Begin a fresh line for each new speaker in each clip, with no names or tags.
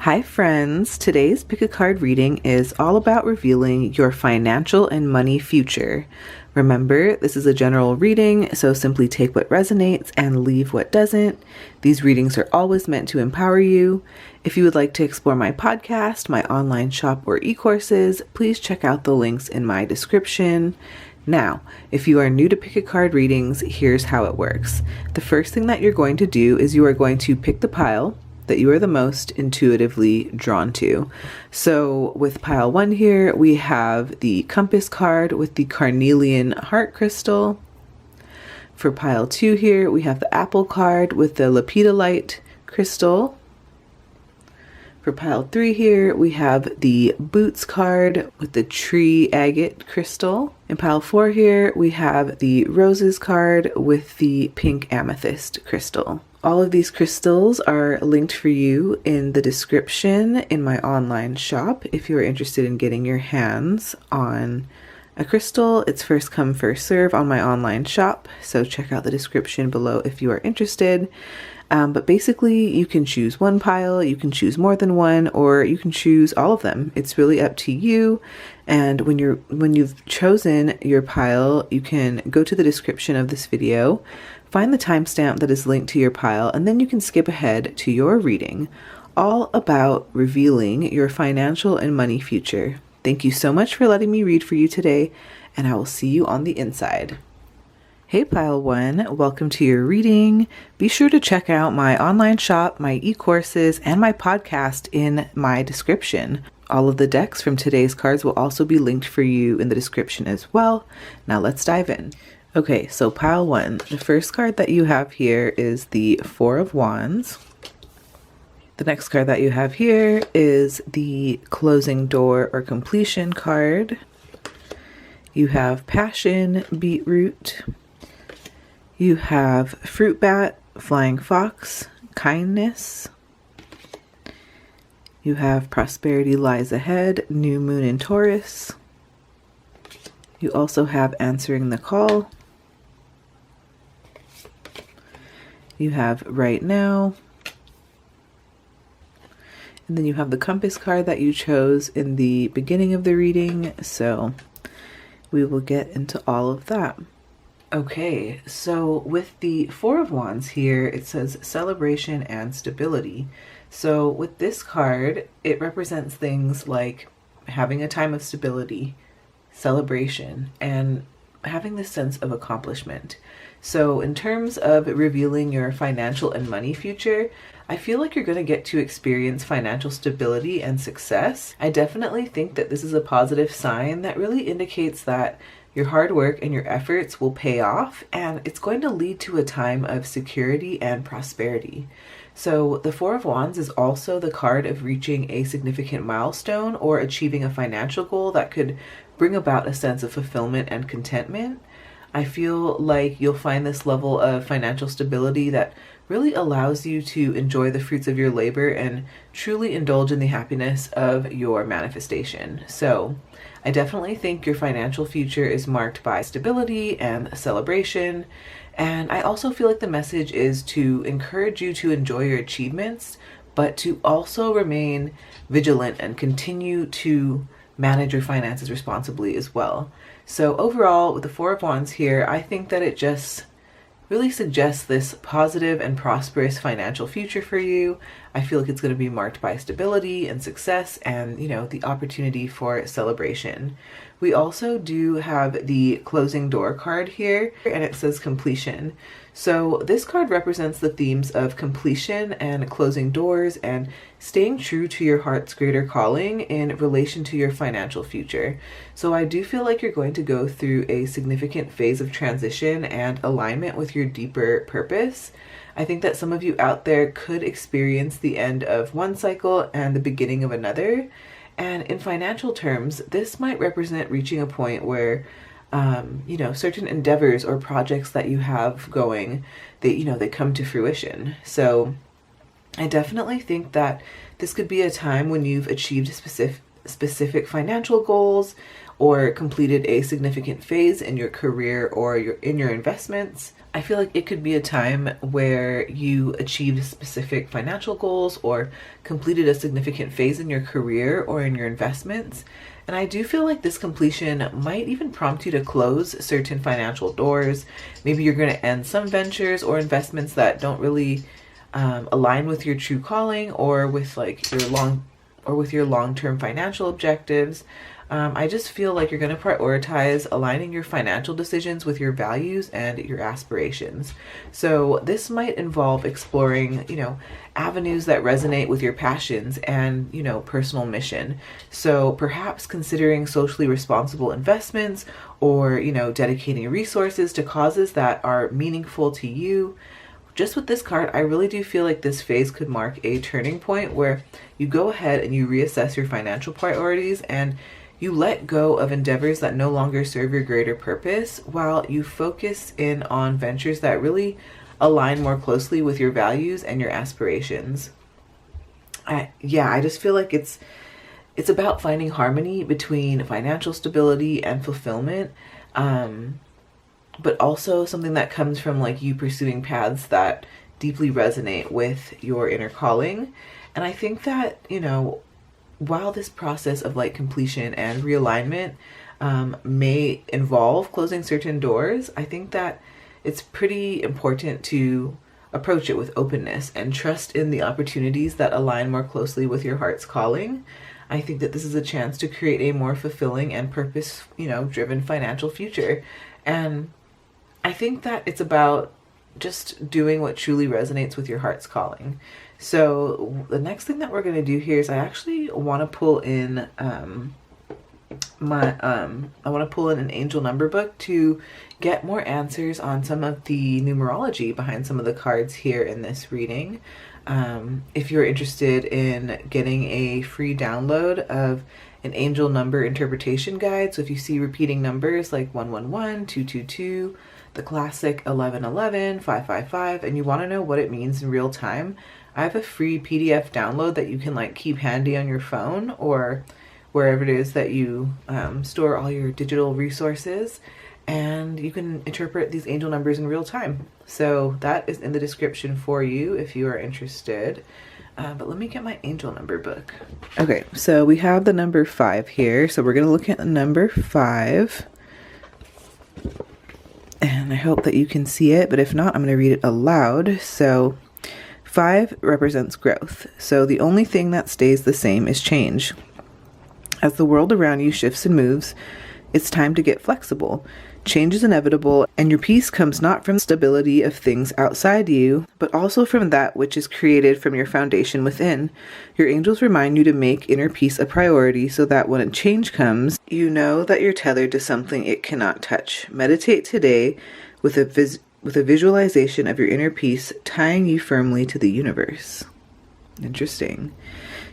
Hi friends, today's pick a card reading is all about revealing your financial and money future. Remember, this is a general reading, so simply take what resonates and leave what doesn't. These readings are always meant to empower you. If you would like to explore my podcast, my online shop, or e-courses, please check out the links in my description. Now, if you are new to pick a card readings, here's how it works. The first thing that you're going to do is you are going to pick the pile that you are the most intuitively drawn to. So with pile 1 here, we have the compass card with the Carnelian heart crystal. For pile 2 here, we have the apple card with the Lepidolite crystal. For pile 3 here, we have the boots card with the tree agate crystal. In pile 4 here, we have the roses card with the pink amethyst crystal. All of these crystals are linked for you in the description in my online shop. If you are interested in getting your hands on a crystal, it's first come, first serve on my online shop. So check out the description below if you are interested. But basically, you can choose one pile, you can choose more than one, or you can choose all of them. It's really up to you. And when you've chosen your pile, you can go to the description of this video, find the timestamp that is linked to your pile, and then you can skip ahead to your reading, all about revealing your financial and money future. Thank you so much for letting me read for you today, and I will see you on the inside. Hey Pile 1, welcome to your reading. Be sure to check out my online shop, my e-courses, and my podcast in my description. All of the decks from today's cards will also be linked for you in the description as well. Now let's dive in. Okay, so Pile 1, the first card that you have here is the Four of Wands. The next card that you have here is the Closing Door or Completion card. You have Passion, Beetroot. You have Fruit Bat, Flying Fox, Kindness. You have Prosperity Lies Ahead, New Moon in Taurus. You also have Answering the Call. You have Right Now. And then you have the Compass card that you chose in the beginning of the reading. So we will get into all of that. Okay, so with the Four of Wands here, it says celebration and stability. So with this card, it represents things like having a time of stability, celebration, and having this sense of accomplishment. So in terms of revealing your financial and money future, I feel like you're going to get to experience financial stability and success. I definitely think that this is a positive sign that really indicates that your hard work and your efforts will pay off, and it's going to lead to a time of security and prosperity. So the Four of Wands is also the card of reaching a significant milestone or achieving a financial goal that could bring about a sense of fulfillment and contentment. I feel like you'll find this level of financial stability that really allows you to enjoy the fruits of your labor and truly indulge in the happiness of your manifestation. So I definitely think your financial future is marked by stability and celebration. And I also feel like the message is to encourage you to enjoy your achievements, but to also remain vigilant and continue to manage your finances responsibly as well. So overall, with the Four of Wands here, I think that it just really suggests this positive and prosperous financial future for you. I feel like it's going to be marked by stability and success and, the opportunity for celebration. We also do have the Closing Door card here, and it says completion. So this card represents the themes of completion and closing doors and staying true to your heart's greater calling in relation to your financial future. So I do feel like you're going to go through a significant phase of transition and alignment with your deeper purpose. I think that some of you out there could experience the end of one cycle and the beginning of another. And in financial terms, this might represent reaching a point where certain endeavors or projects that you have going, they come to fruition. So I definitely think that this could be a time when you've achieved specific financial goals or completed a significant phase in your career or in your investments. I feel like it could be a time where you achieved specific financial goals or completed a significant phase in your career or in your investments. And I do feel like this completion might even prompt you to close certain financial doors. Maybe you're going to end some ventures or investments that don't really align with your true calling or with like your long-term financial objectives. I just feel like you're going to prioritize aligning your financial decisions with your values and your aspirations. So this might involve exploring, avenues that resonate with your passions and, personal mission. So perhaps considering socially responsible investments or, dedicating resources to causes that are meaningful to you. Just with this card, I really do feel like this phase could mark a turning point where you go ahead and you reassess your financial priorities and you let go of endeavors that no longer serve your greater purpose while you focus in on ventures that really align more closely with your values and your aspirations. I just feel like it's about finding harmony between financial stability and fulfillment, but also something that comes from like you pursuing paths that deeply resonate with your inner calling. And I think that, while this process of like completion and realignment may involve closing certain doors, I think that it's pretty important to approach it with openness and trust in the opportunities that align more closely with your heart's calling. I think that this is a chance to create a more fulfilling and purpose, driven financial future. And I think that it's about just doing what truly resonates with your heart's calling. So the next thing that we're going to do here is I actually want to pull in I want to pull in an angel number book to get more answers on some of the numerology behind some of the cards here in this reading. If you're interested in getting a free download of an angel number interpretation guide, so if you see repeating numbers like 111, 222, the classic 1111, 555, and you want to know what it means in real time, I have a free PDF download that you can like keep handy on your phone or wherever it is that you store all your digital resources, and you can interpret these angel numbers in real time. So that is in the description for you if you are interested. But let me get my angel number book. Okay, so we have the number 5 here. So we're going to look at the number 5. And I hope that you can see it, but if not, I'm going to read it aloud. So 5 represents growth. So the only thing that stays the same is change. As the world around you shifts and moves, it's time to get flexible. Change is inevitable, and your peace comes not from stability of things outside you, but also from that which is created from your foundation within. Your angels remind you to make inner peace a priority so that when a change comes, you know that you're tethered to something it cannot touch. Meditate today with a visualization of your inner peace tying you firmly to the universe. Interesting.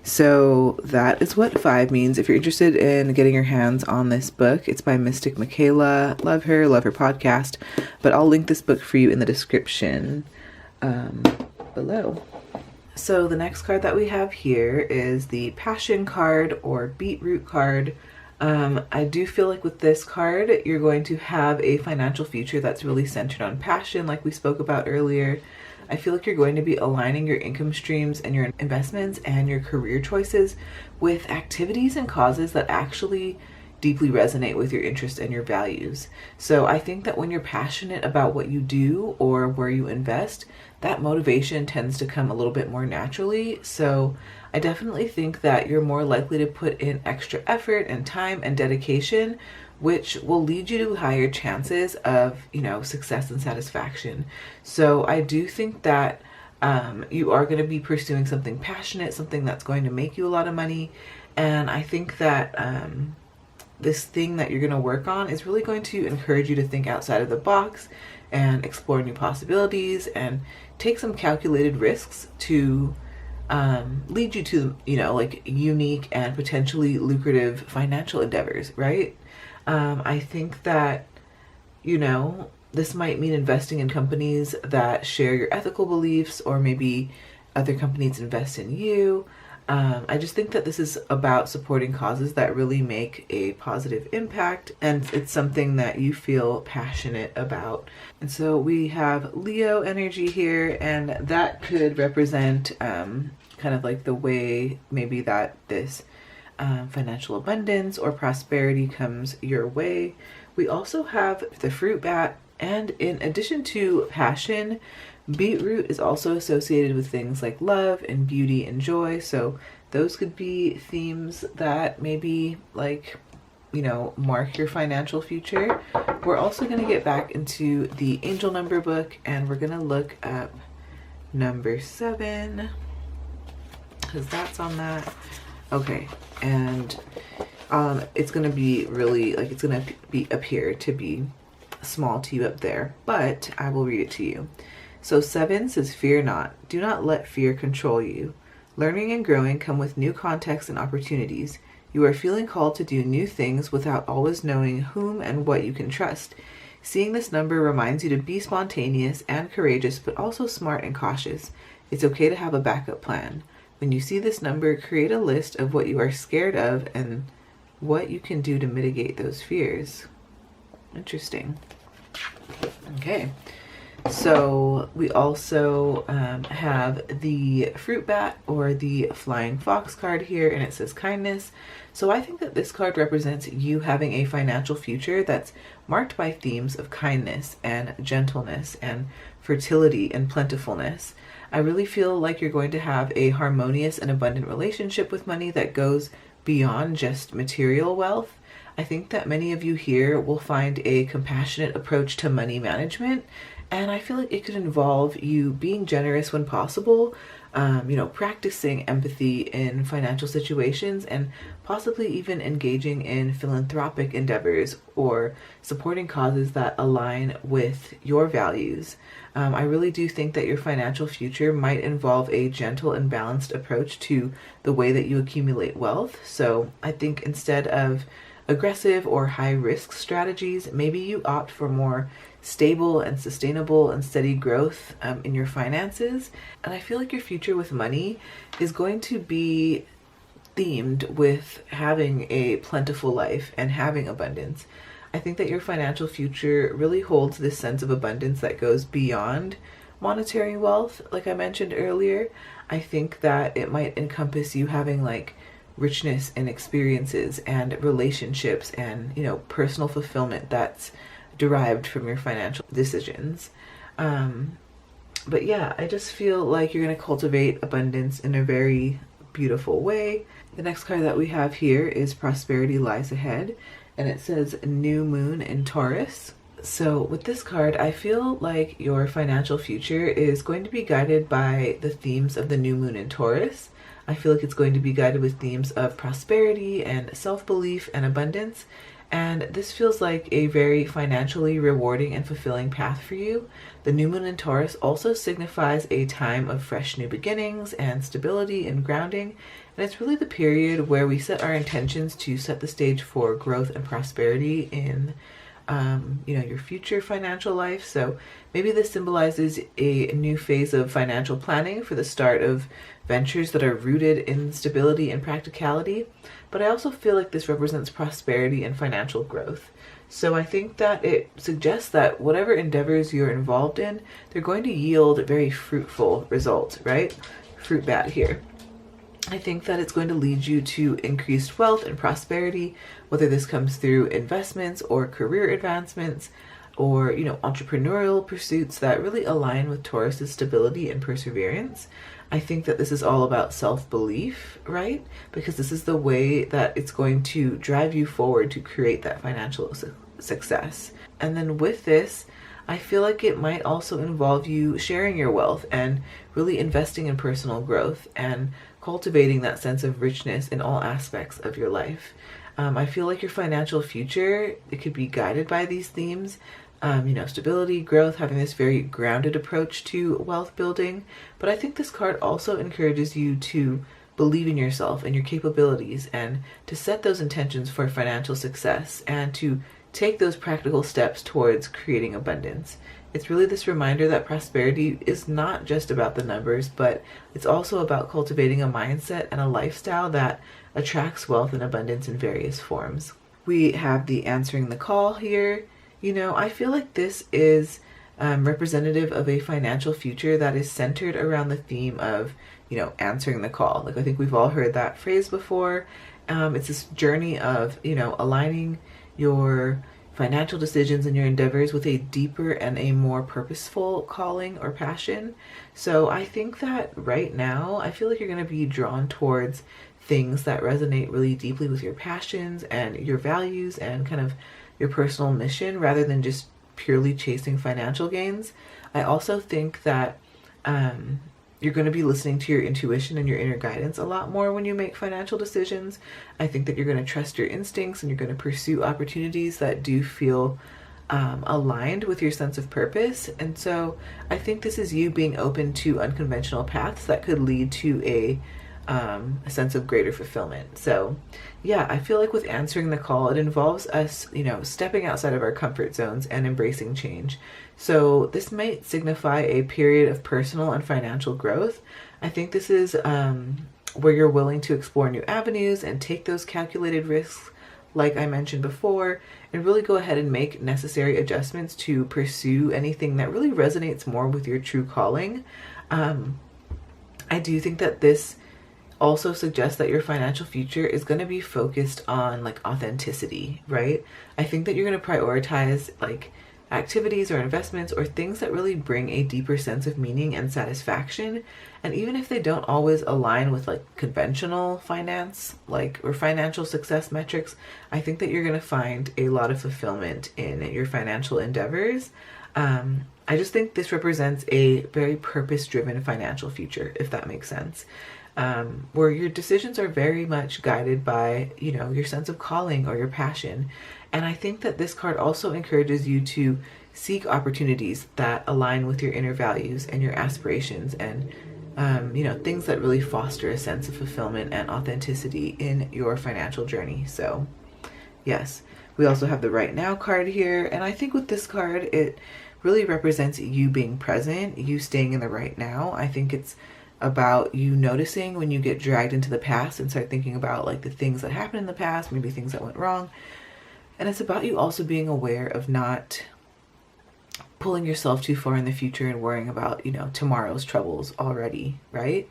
So that is what 5 means. If you're interested in getting your hands on this book, it's by Mystic Michaela. Love her podcast. But I'll link this book for you in the description below. So the next card that we have here is the Passion card or Beetroot card. I do feel like with this card, you're going to have a financial future that's really centered on passion, like we spoke about earlier. I feel like you're going to be aligning your income streams and your investments and your career choices with activities and causes that actually deeply resonate with your interests and your values. So I think that when you're passionate about what you do or where you invest, that motivation tends to come a little bit more naturally. So I definitely think that you're more likely to put in extra effort and time and dedication, which will lead you to higher chances of, success and satisfaction. So I do think that you are going to be pursuing something passionate, something that's going to make you a lot of money. And I think that this thing that you're going to work on is really going to encourage you to think outside of the box and explore new possibilities and take some calculated risks to lead you to, unique and potentially lucrative financial endeavors, right? I think that, this might mean investing in companies that share your ethical beliefs, or maybe other companies invest in you. I just think that this is about supporting causes that really make a positive impact, and it's something that you feel passionate about. And so we have Leo energy here, and that could represent kind of like the way maybe that this financial abundance or prosperity comes your way. We also have the fruit bat, and in addition to passion, beetroot is also associated with things like love and beauty and joy. So those could be themes that maybe like, you know, mark your financial future. We're also going to get back into the angel number book, and we're going to look up number 7 because that's on that. Okay, and it's going to be really like, it's going to be appear to be small to you up there, but I will read it to you. So 7 says, fear not. Do not let fear control you. Learning and growing come with new contexts and opportunities. You are feeling called to do new things without always knowing whom and what you can trust. Seeing this number reminds you to be spontaneous and courageous, but also smart and cautious. It's okay to have a backup plan. When you see this number, create a list of what you are scared of and what you can do to mitigate those fears. Interesting. Okay. So we also have the fruit bat or the flying fox card here, and it says kindness. So I think that this card represents you having a financial future that's marked by themes of kindness and gentleness and fertility and plentifulness. I really feel like you're going to have a harmonious and abundant relationship with money that goes beyond just material wealth. I think that many of you here will find a compassionate approach to money management, and I feel like it could involve you being generous when possible, you know, practicing empathy in financial situations, and possibly even engaging in philanthropic endeavors or supporting causes that align with your values. I really do think that your financial future might involve a gentle and balanced approach to the way that you accumulate wealth. So I think instead of aggressive or high risk strategies, maybe you opt for more stable and sustainable and steady growth in your finances. And I feel like your future with money is going to be themed with having a plentiful life and having abundance. I think that your financial future really holds this sense of abundance that goes beyond monetary wealth. Like I mentioned earlier, I think that it might encompass you having like richness in experiences and relationships and, you know, personal fulfillment that's derived from your financial decisions. But yeah, I just feel like you're going to cultivate abundance in a very beautiful way. The next card that we have here is Prosperity Lies Ahead, and it says New Moon in Taurus. So with this card, I feel like your financial future is going to be guided by the themes of the new moon in Taurus. I feel like it's going to be guided with themes of prosperity and self-belief and abundance. And this feels like a very financially rewarding and fulfilling path for you. The new moon in Taurus also signifies a time of fresh new beginnings and stability and grounding. And it's really the period where we set our intentions to set the stage for growth and prosperity in you know, your future financial life. So maybe this symbolizes a new phase of financial planning for the start of ventures that are rooted in stability and practicality. But I also feel like this represents prosperity and financial growth. So I think that it suggests that whatever endeavors you're involved in, they're going to yield very fruitful results, right? Fruit bat here. I think that it's going to lead you to increased wealth and prosperity, whether this comes through investments or career advancements or, you know, entrepreneurial pursuits that really align with Taurus's stability and perseverance. I think that this is all about self-belief, right? Because this is the way that it's going to drive you forward to create that financial success. And then with this, I feel like it might also involve you sharing your wealth and really investing in personal growth and cultivating that sense of richness in all aspects of your life. I feel like your financial future, it could be guided by these themes, you know, stability, growth, having this very grounded approach to wealth building. But I think this card also encourages you to believe in yourself and your capabilities and to set those intentions for financial success and to take those practical steps towards creating abundance. it's really this reminder that prosperity is not just about the numbers, but it's also about cultivating a mindset and a lifestyle that attracts wealth and abundance in various forms. We have the answering the call here. You know, I feel like this is representative of a financial future that is centered around the theme of, you know, answering the call. Like, I think we've all heard that phrase before. It's this journey of, you know, aligning your financial decisions and your endeavors with a deeper and a more purposeful calling or passion. So I think that right now, I feel like you're going to be drawn towards things that resonate really deeply with your passions and your values and kind of your personal mission, rather than just purely chasing financial gains. I also think that you're going to be listening to your intuition and your inner guidance a lot more when you make financial decisions. I think that you're going to trust your instincts and you're going to pursue opportunities that do feel aligned with your sense of purpose. And so I think this is you being open to unconventional paths that could lead to a sense of greater fulfillment. So yeah, I feel like with answering the call, it involves us, you know, stepping outside of our comfort zones and embracing change. So this might signify a period of personal and financial growth. I think this is where you're willing to explore new avenues and take those calculated risks, like I mentioned before, and really go ahead and make necessary adjustments to pursue anything that really resonates more with your true calling. I do think that this also suggests that your financial future is going to be focused on like authenticity, right? I think that you're going to prioritize like activities or investments or things that really bring a deeper sense of meaning and satisfaction. And even if they don't always align with like conventional finance, like, or financial success metrics, I think that you're going to find a lot of fulfillment in your financial endeavors. I just think this represents a very purpose-driven financial future, if that makes sense. Where your decisions are very much guided by, you know, your sense of calling or your passion. And I think that this card also encourages you to seek opportunities that align with your inner values and your aspirations and, you know, things that really foster a sense of fulfillment and authenticity in your financial journey. So yes, we also have the right now card here. And I think with this card, it really represents you being present, you staying in the right now. I think it's about you noticing when you get dragged into the past and start thinking about like the things that happened in the past, maybe things that went wrong. And it's about you also being aware of not pulling yourself too far in the future and worrying about, you know, tomorrow's troubles already, right?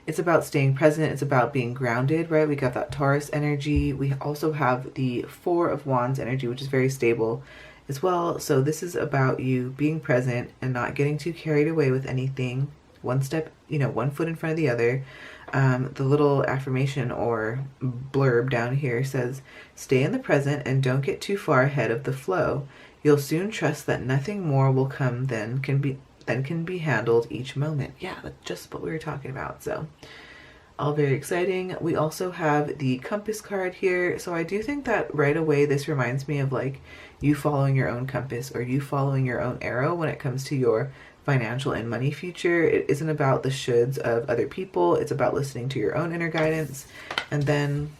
It's about staying present. It's about being grounded, right? We got that Taurus energy. We also have the Four of Wands energy, which is very stable as well. So this is about you being present and not getting too carried away with anything. One step, you know, one foot in front of the other. The little affirmation or blurb down here says, stay in the present and don't get too far ahead of the flow. You'll soon trust that nothing more will come than can be handled each moment. Yeah, that's just what we were talking about. So all very exciting. We also have the compass card here. So I do think that right away, this reminds me of like you following your own compass or you following your own arrow when it comes to your financial and money future. It isn't about the shoulds of other people. It's about listening to your own inner guidance. And then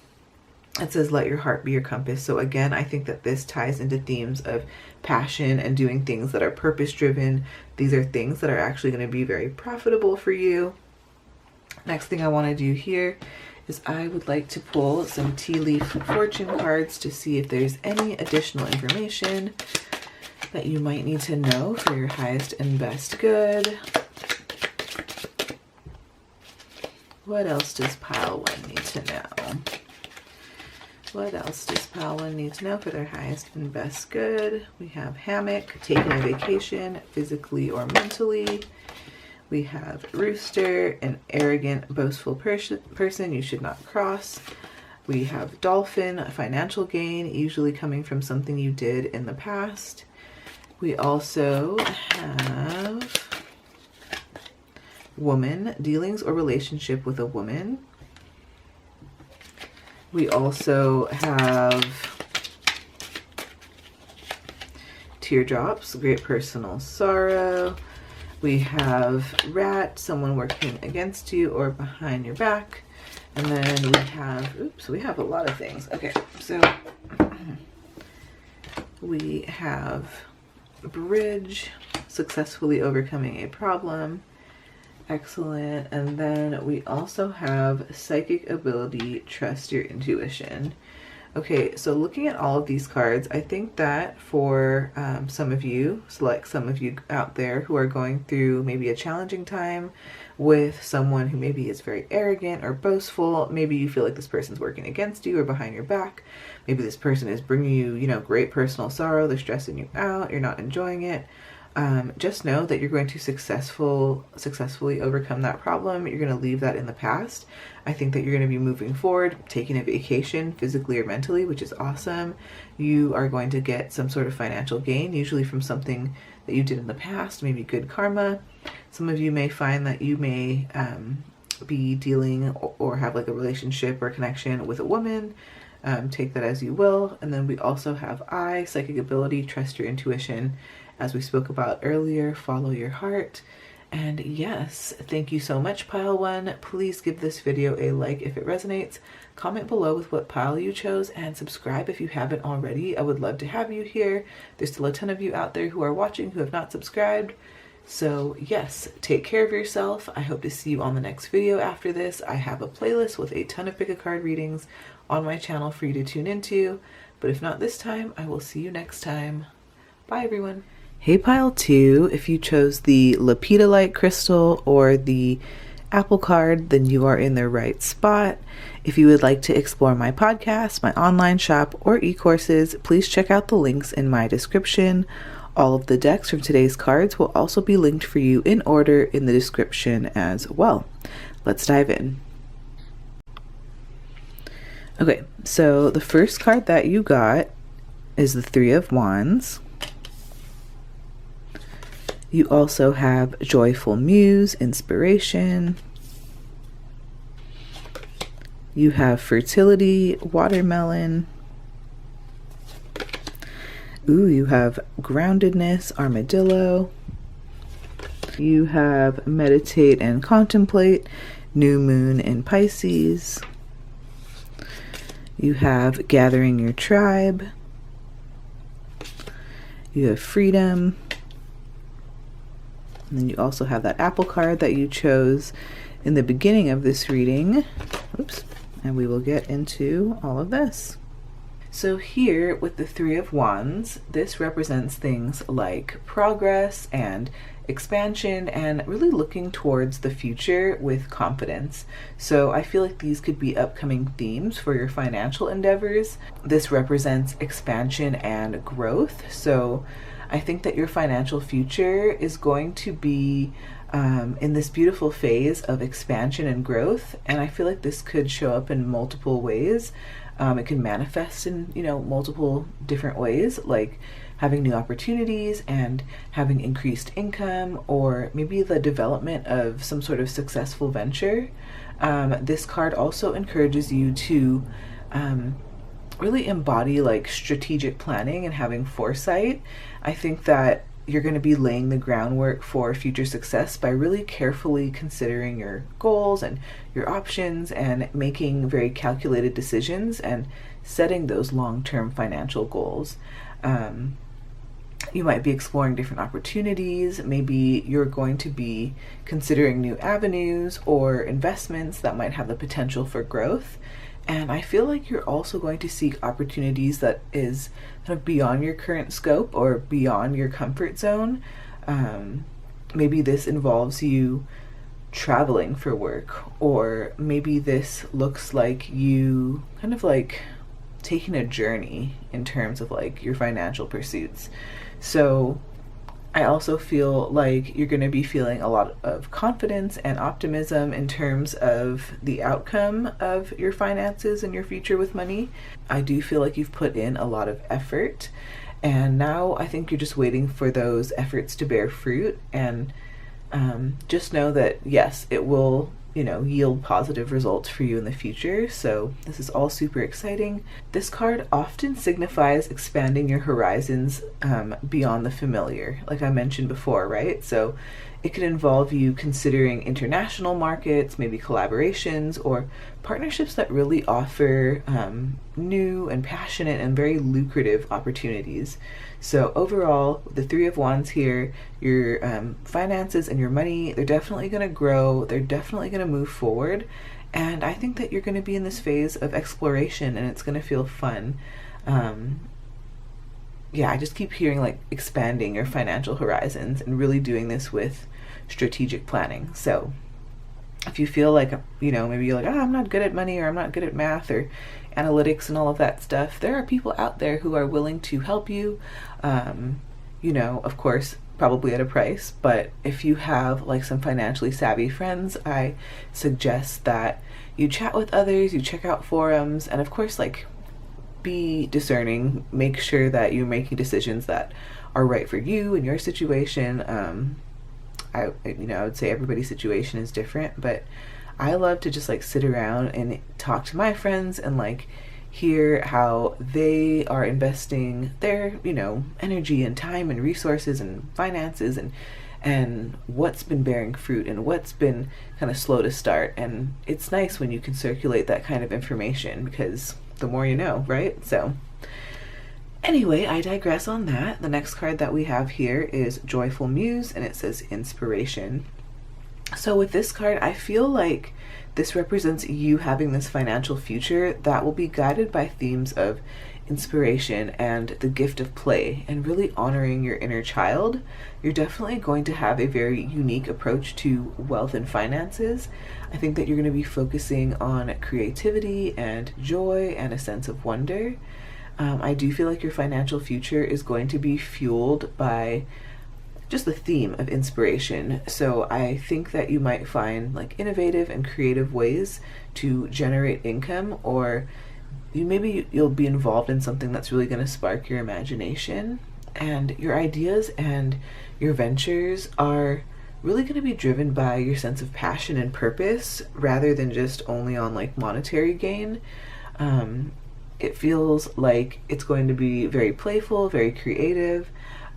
it says, let your heart be your compass. So again, I think that this ties into themes of passion and doing things that are purpose driven. These are things that are actually going to be very profitable for you. Next thing I want to do here is I would like to pull some tea leaf fortune cards to see if there's any additional information that you might need to know for your highest and best good. What else does pile one need to know? What else does pile one need to know for their highest and best good? We have hammock, taking a vacation, physically or mentally. We have rooster, an arrogant, boastful person you should not cross. We have dolphin, a financial gain, usually coming from something you did in the past. We also have woman, dealings or relationship with a woman. We also have teardrops, great personal sorrow. We have rat, someone working against you or behind your back. And then we have, oops, we have a lot of things. Okay, so we have bridge, successfully overcoming a problem. Excellent. And then we also have psychic ability, trust your intuition. Okay, so looking at all of these cards, I think that for some of you, select some of you out there who are going through maybe a challenging time with someone who maybe is very arrogant or boastful. Maybe you feel like this person's working against you or behind your back. Maybe this person is bringing you, you know, great personal sorrow. They're stressing you out. You're not enjoying it. Just know that you're going to successfully overcome that problem. You're going to leave that in the past. I think that you're going to be moving forward, taking a vacation physically or mentally, which is awesome. You are going to get some sort of financial gain, usually from something that you did in the past, maybe good karma. Some of you may find that you may be dealing or have like a relationship or connection with a woman. Take that as you will. And then we also have psychic ability, trust your intuition. As we spoke about earlier, follow your heart. And yes, thank you so much, Pile 1. Please give this video a like if it resonates. Comment below with what pile you chose and subscribe if you haven't already. I would love to have you here. There's still a ton of you out there who are watching who have not subscribed. So yes, take care of yourself. I hope to see you on the next video after this. I have a playlist with a ton of pick a card readings on my channel for you to tune into. But if not this time, I will see you next time. Bye everyone. Hey Pile 2, if you chose the Lepidolite crystal or the Apple card, then you are in the right spot. If you would like to explore my podcast, my online shop, or e-courses, please check out the links in my description. All of the decks from today's cards will also be linked for you in order in the description as well. Let's dive in. Okay, so the first card that you got is the Three of Wands. You also have Joyful Muse, Inspiration. You have Fertility, Watermelon. Ooh, you have Groundedness, Armadillo. You have Meditate and Contemplate, New Moon in Pisces. You have Gathering Your Tribe. You have Freedom. And then you also have that Apple card that you chose in the beginning of this reading. Oops. And we will get into all of this. So here with the Three of Wands, this represents things like progress and expansion and really looking towards the future with confidence. So I feel like these could be upcoming themes for your financial endeavors. This represents expansion and growth. So I think that your financial future is going to be in this beautiful phase of expansion and growth. And I feel like this could show up in multiple ways. It can manifest in, multiple different ways, like having new opportunities and having increased income, or maybe the development of some sort of successful venture. This card also encourages you to really embody like strategic planning and having foresight. I think that you're going to be laying the groundwork for future success by really carefully considering your goals and your options and making very calculated decisions and setting those long-term financial goals. You might be exploring different opportunities. Maybe you're going to be considering new avenues or investments that might have the potential for growth. And I feel like you're also going to seek opportunities that is kind of beyond your current scope or beyond your comfort zone. Maybe this involves you traveling for work, or maybe this looks like you kind of like taking a journey in terms of like your financial pursuits. So I also feel like you're going to be feeling a lot of confidence and optimism in terms of the outcome of your finances and your future with money. I do feel like you've put in a lot of effort, and now I think you're just waiting for those efforts to bear fruit. And just know that yes, it will yield positive results for you in the future. So this is all super exciting. This card often signifies expanding your horizons beyond the familiar, like I mentioned before, right? So It could involve you considering international markets, maybe collaborations, or partnerships that really offer new and passionate and very lucrative opportunities. So overall, the Three of Wands here, your finances and your money, they're definitely going to grow. They're definitely going to move forward. And I think that you're going to be in this phase of exploration, and it's going to feel fun. Yeah, I just keep hearing like expanding your financial horizons and really doing this with strategic planning. So if you feel like, maybe you're like, oh, I'm not good at money, or I'm not good at math or analytics and all of that stuff, there are people out there who are willing to help you, of course, probably at a price. But if you have like some financially savvy friends, I suggest that you chat with others, you check out forums, and of course, like, be discerning. Make sure that you're making decisions that are right for you and your situation. I would say everybody's situation is different, but I love to just like sit around and talk to my friends and like hear how they are investing their, energy and time and resources and finances, and what's been bearing fruit and what's been kind of slow to start. And it's nice when you can circulate that kind of information, because the more you know, right? So anyway, I digress on that. The next card that we have here is Joyful Muse, and it says Inspiration. So with this card, I feel like this represents you having this financial future that will be guided by themes of inspiration and the gift of play, and really honoring your inner child. You're definitely going to have a very unique approach to wealth and finances. I think that you're going to be focusing on creativity and joy and a sense of wonder. I do feel like your financial future is going to be fueled by just the theme of inspiration. So I think that you might find like innovative and creative ways to generate income, or you'll be involved in something that's really going to spark your imagination. And your ideas and your ventures are really going to be driven by your sense of passion and purpose, rather than just only on like monetary gain. It feels like it's going to be very playful, very creative.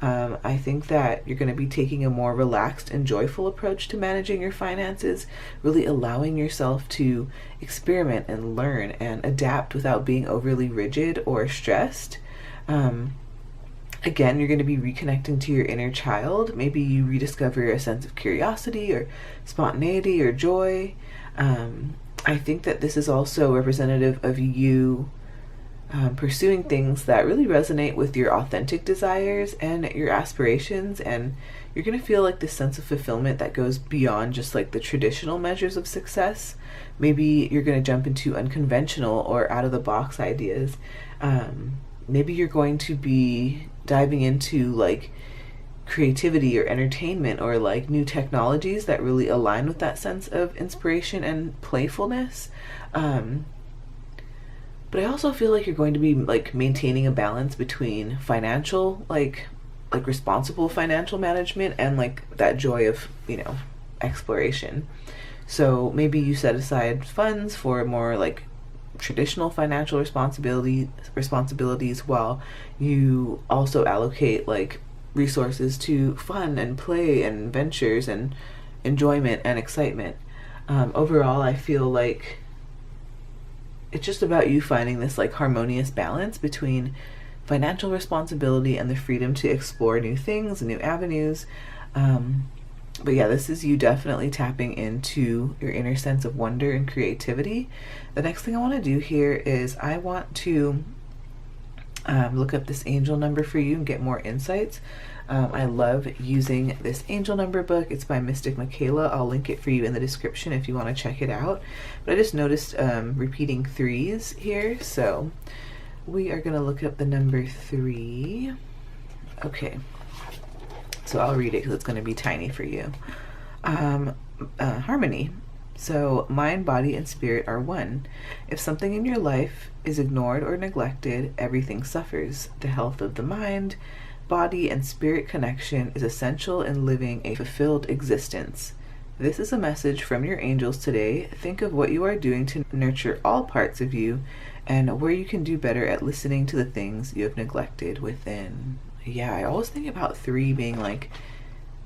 I think that you're going to be taking a more relaxed and joyful approach to managing your finances, really allowing yourself to experiment and learn and adapt without being overly rigid or stressed. Again, you're going to be reconnecting to your inner child. Maybe you rediscover a sense of curiosity or spontaneity or joy. I think that this is also representative of you pursuing things that really resonate with your authentic desires and your aspirations, and you're going to feel like this sense of fulfillment that goes beyond just like the traditional measures of success. Maybe you're going to jump into unconventional or out of the box ideas. Maybe you're going to be diving into like creativity or entertainment or like new technologies that really align with that sense of inspiration and playfulness. But I also feel like you're going to be like maintaining a balance between financial, like responsible financial management, and like that joy of, exploration. So maybe you set aside funds for more like traditional financial responsibilities, while you also allocate like resources to fun and play and ventures and enjoyment and excitement. Overall, I feel like it's just about you finding this like harmonious balance between financial responsibility and the freedom to explore new things and new avenues. But yeah, this is you definitely tapping into your inner sense of wonder and creativity. The next thing I want to do here is I want to look up this angel number for you and get more insights. I love using this angel number book. It's by Mystic Michaela. I'll link it for you in the description if you want to check it out. But I just noticed repeating threes here, so we are going to look up the number 3. Okay, so I'll read it because it's going to be tiny for you. Harmony. So mind, body, and spirit are one. If something in your life is ignored or neglected, everything suffers. The health of the mind, body, and spirit connection is essential in living a fulfilled existence. This is a message from your angels today. Think of what you are doing to nurture all parts of you and where you can do better at listening to the things you have neglected within. Yeah, I always think about 3 being like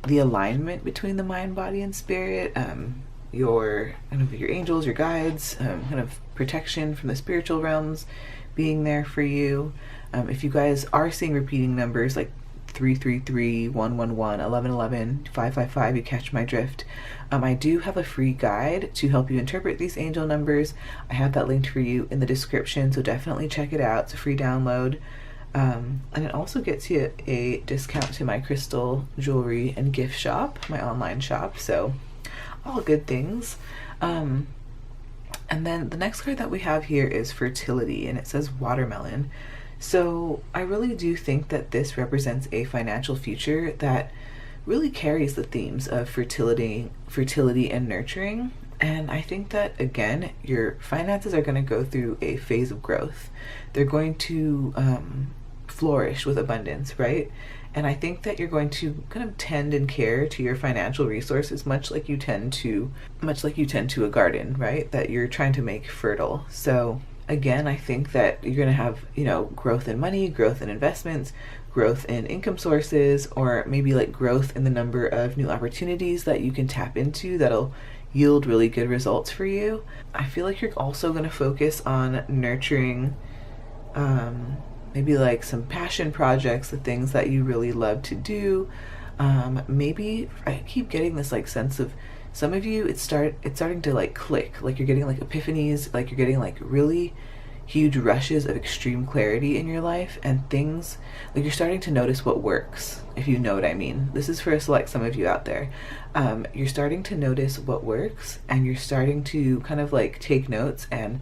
the alignment between the mind, body, and spirit, your kind of your angels, your guides, kind of protection from the spiritual realms being there for you. If you guys are seeing repeating numbers like 333, 111, 1111, 555, you catch my drift. I do have a free guide to help you interpret these angel numbers. I have that linked for you in the description, so definitely check it out. It's a free download. And it also gets you a discount to my crystal jewelry and gift shop, my online shop, so all good things. And then the next card that we have here is fertility, and it says watermelon. So I really do think that this represents a financial future that really carries the themes of fertility and nurturing. And I think that, again, your finances are going to go through a phase of growth. They're going to flourish with abundance, right? And I think that you're going to kind of tend and care to your financial resources much like you tend to a garden, right? That you're trying to make fertile. So again, I think that you're going to have, growth in money, growth in investments, growth in income sources, or maybe like growth in the number of new opportunities that you can tap into that'll yield really good results for you. I feel like you're also going to focus on nurturing maybe like some passion projects, the things that you really love to do. Maybe I keep getting this like sense of some of you, it's starting to like click, like you're getting like epiphanies, like you're getting like really huge rushes of extreme clarity in your life, and things like you're starting to notice what works, if you know what I mean. This is for select some of you out there. You're starting to notice what works, and you're starting to kind of like take notes, and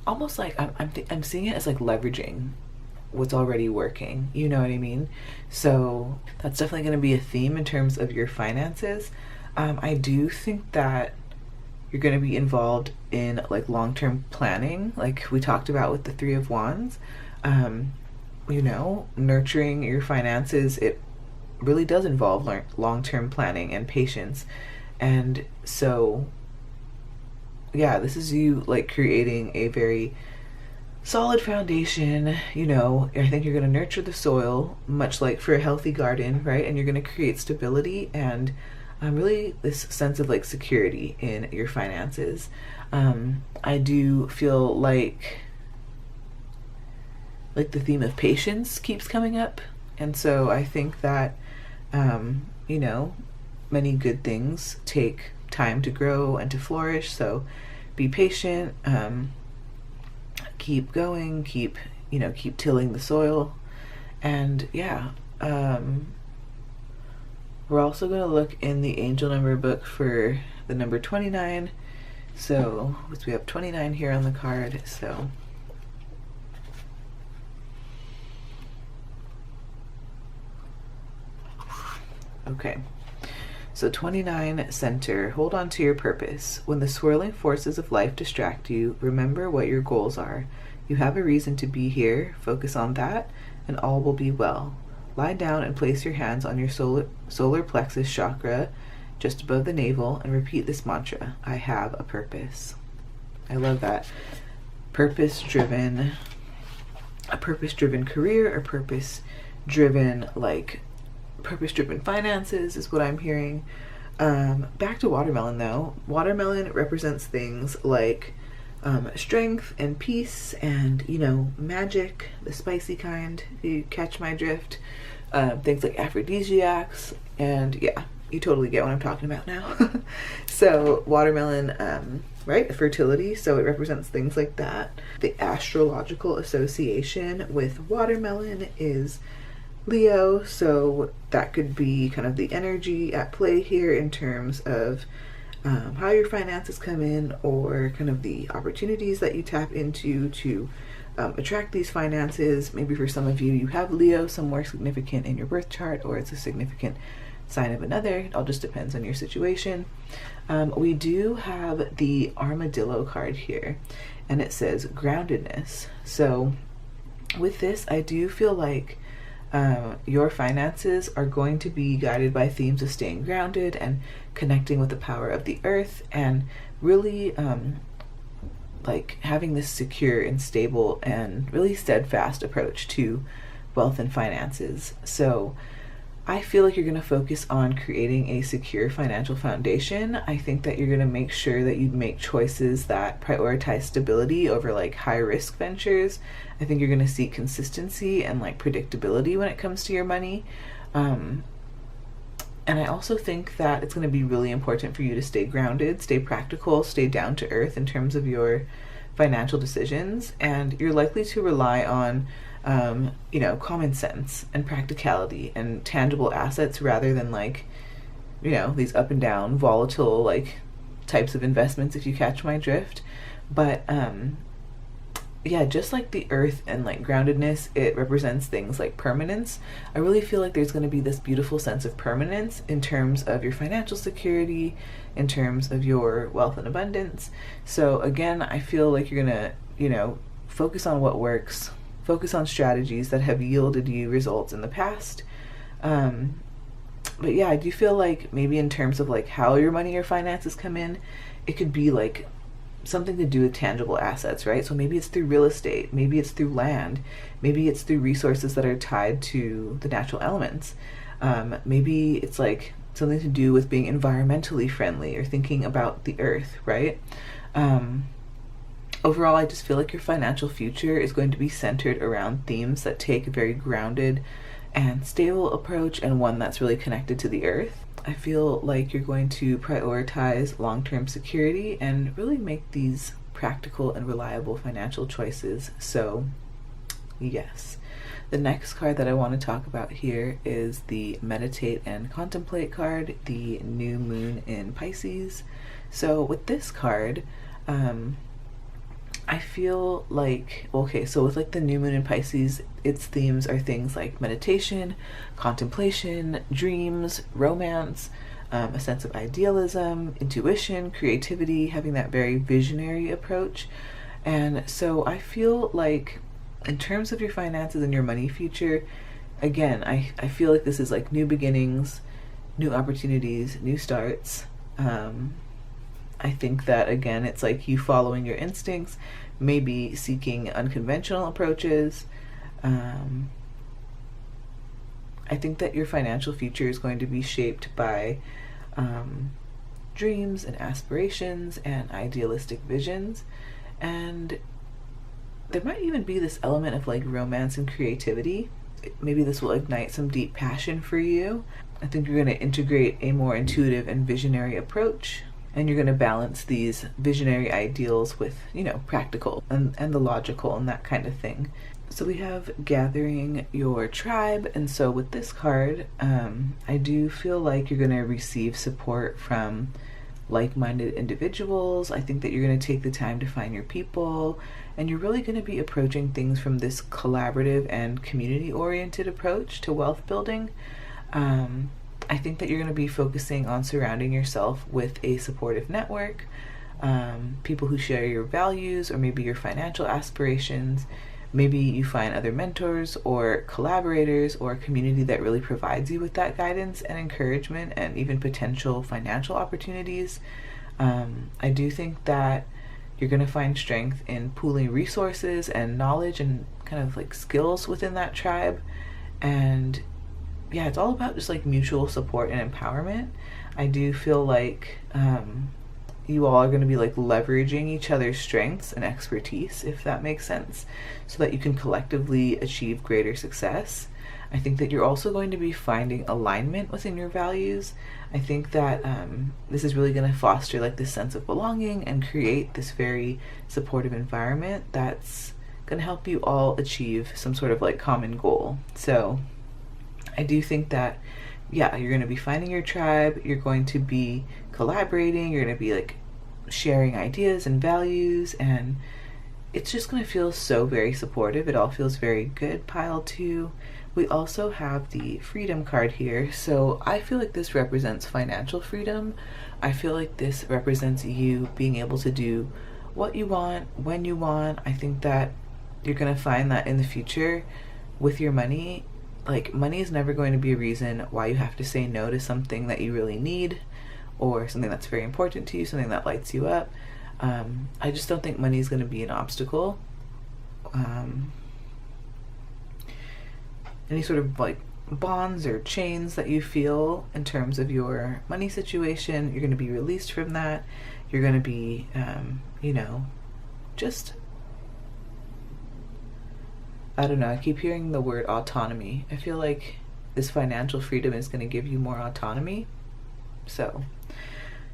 almost like I'm seeing it as like leveraging what's already working, you know what I mean? So that's definitely going to be a theme in terms of your finances. I do think that you're going to be involved in like long-term planning, like we talked about with the Three of Wands. Nurturing your finances, it really does involve long-term planning and patience. And so yeah, this is you like creating a very solid foundation. I think you're going to nurture the soil much like for a healthy garden, right? And you're going to create stability and really this sense of like security in your finances. I do feel like the theme of patience keeps coming up, and so I think that many good things take time to grow and to flourish. So be patient, keep going, keep tilling the soil. And we're also going to look in the angel number book for the number 29. So we have 29 here on the card. So okay. So 29, center. Hold on to your purpose. When the swirling forces of life distract you, remember what your goals are. You have a reason to be here. Focus on that, and all will be well. Lie down and place your hands on your solar plexus chakra, just above the navel, and repeat this mantra. I have a purpose. I love that. Purpose-driven, a purpose-driven career, or purpose-driven finances is what I'm hearing. Back to watermelon though. Watermelon represents things like strength and peace and magic, the spicy kind, if you catch my drift. Things like aphrodisiacs, and yeah, you totally get what I'm talking about now. So watermelon, right, fertility, so it represents things like that. The astrological association with watermelon is Leo, so that could be kind of the energy at play here in terms of how your finances come in, or kind of the opportunities that you tap into to attract these finances. Maybe for some of you, you have Leo somewhere significant in your birth chart, or it's a significant sign of another. It all just depends on your situation. We do have the armadillo card here, and it says groundedness. So with this, I do feel like your finances are going to be guided by themes of staying grounded and connecting with the power of the earth, and really like having this secure and stable and really steadfast approach to wealth and finances. So I feel like you're going to focus on creating a secure financial foundation. I think that you're going to make sure that you make choices that prioritize stability over like high risk ventures. I think you're going to seek consistency and like predictability when it comes to your money. And I also think that it's going to be really important for you to stay grounded, stay practical, stay down to earth in terms of your financial decisions. And you're likely to rely on common sense and practicality and tangible assets rather than like, these up and down, volatile, like types of investments, if you catch my drift. But just like the earth and like groundedness, it represents things like permanence. I really feel like there's going to be this beautiful sense of permanence in terms of your financial security, in terms of your wealth and abundance. So again, I feel like you're going to, focus on what works, focus on strategies that have yielded you results in the past. But yeah, I do feel like maybe in terms of like how your money or finances come in, it could be like something to do with tangible assets, right? So maybe it's through real estate, maybe it's through land, maybe it's through resources that are tied to the natural elements. Maybe it's like something to do with being environmentally friendly or thinking about the earth, right? Overall, I just feel like your financial future is going to be centered around themes that take a very grounded and stable approach, and one that's really connected to the earth. I feel like you're going to prioritize long-term security and really make these practical and reliable financial choices. So yes. The next card that I want to talk about here is the Meditate and Contemplate card, the New Moon in Pisces. So with this card, I feel like, okay, so with like the New Moon in Pisces, its themes are things like meditation, contemplation, dreams, romance, a sense of idealism, intuition, creativity, having that very visionary approach. And so I feel like in terms of your finances and your money future, again, I feel like this is like new beginnings, new opportunities, new starts. I think that, again, it's like you following your instincts, maybe seeking unconventional approaches. I think that your financial future is going to be shaped by dreams and aspirations and idealistic visions. And there might even be this element of like romance and creativity. Maybe this will ignite some deep passion for you. I think you're going to integrate a more intuitive and visionary approach. And you're going to balance these visionary ideals with, practical and the logical and that kind of thing. So we have gathering your tribe. And so with this card, I do feel like you're going to receive support from like-minded individuals. I think that you're going to take the time to find your people. And you're really going to be approaching things from this collaborative and community-oriented approach to wealth building. I think that you're going to be focusing on surrounding yourself with a supportive network, people who share your values or maybe your financial aspirations. Maybe you find other mentors or collaborators or a community that really provides you with that guidance and encouragement and even potential financial opportunities. I do think that you're going to find strength in pooling resources and knowledge and kind of like skills within that tribe. And yeah, it's all about just like mutual support and empowerment. I do feel like you all are going to be like leveraging each other's strengths and expertise, if that makes sense, so that you can collectively achieve greater success. I think that you're also going to be finding alignment within your values. I think that this is really going to foster like this sense of belonging and create this very supportive environment that's going to help you all achieve some sort of like common goal. So I do think that, yeah, you're going to be finding your tribe, you're going to be collaborating, you're going to be like sharing ideas and values, and it's just going to feel so very supportive. It all feels very good. Pile 2. We also have the freedom card here. So I feel like this represents financial freedom. I feel like this represents you being able to do what you want, when you want. I think that you're going to find that in the future with your money, like money is never going to be a reason why you have to say no to something that you really need or something that's very important to you, something that lights you up. I just don't think money is going to be an obstacle. Any sort of like bonds or chains that you feel in terms of your money situation. You're going to be released from that. You're going to be, just, I don't know, I keep hearing the word autonomy. I feel like this financial freedom is going to give you more autonomy. So,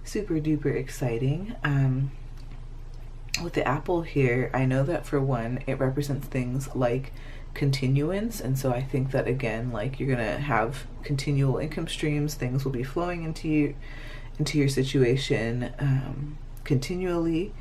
super duper exciting. With the apple here, I know that for one, it represents things like continuance, and so I think that again, like, you're gonna have continual income streams. Things will be flowing into your situation continually.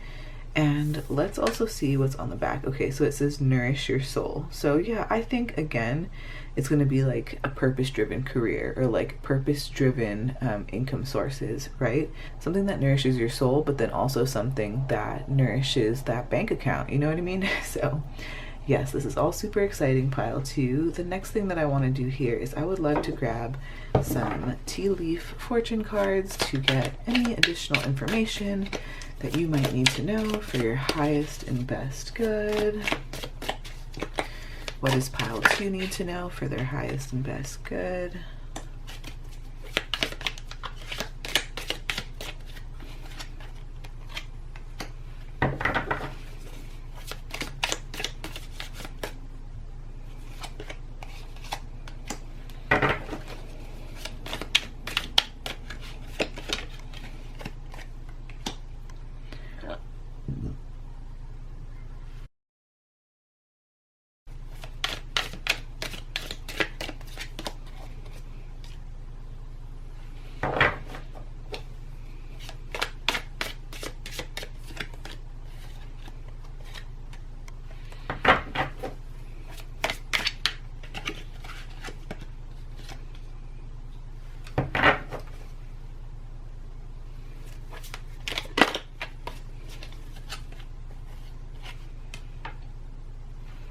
And let's also see what's on the back. Okay, so it says nourish your soul. So yeah, I think again, it's going to be like a purpose-driven career, or like purpose-driven income sources, right? Something that nourishes your soul, but then also something that nourishes that bank account. You know what I mean? So yes, this is all super exciting, pile 2. The next thing that I want to do here is I would love to grab some tea leaf fortune cards to get any additional information that you might need to know for your highest and best good. What does pile 2 need to know for their highest and best good?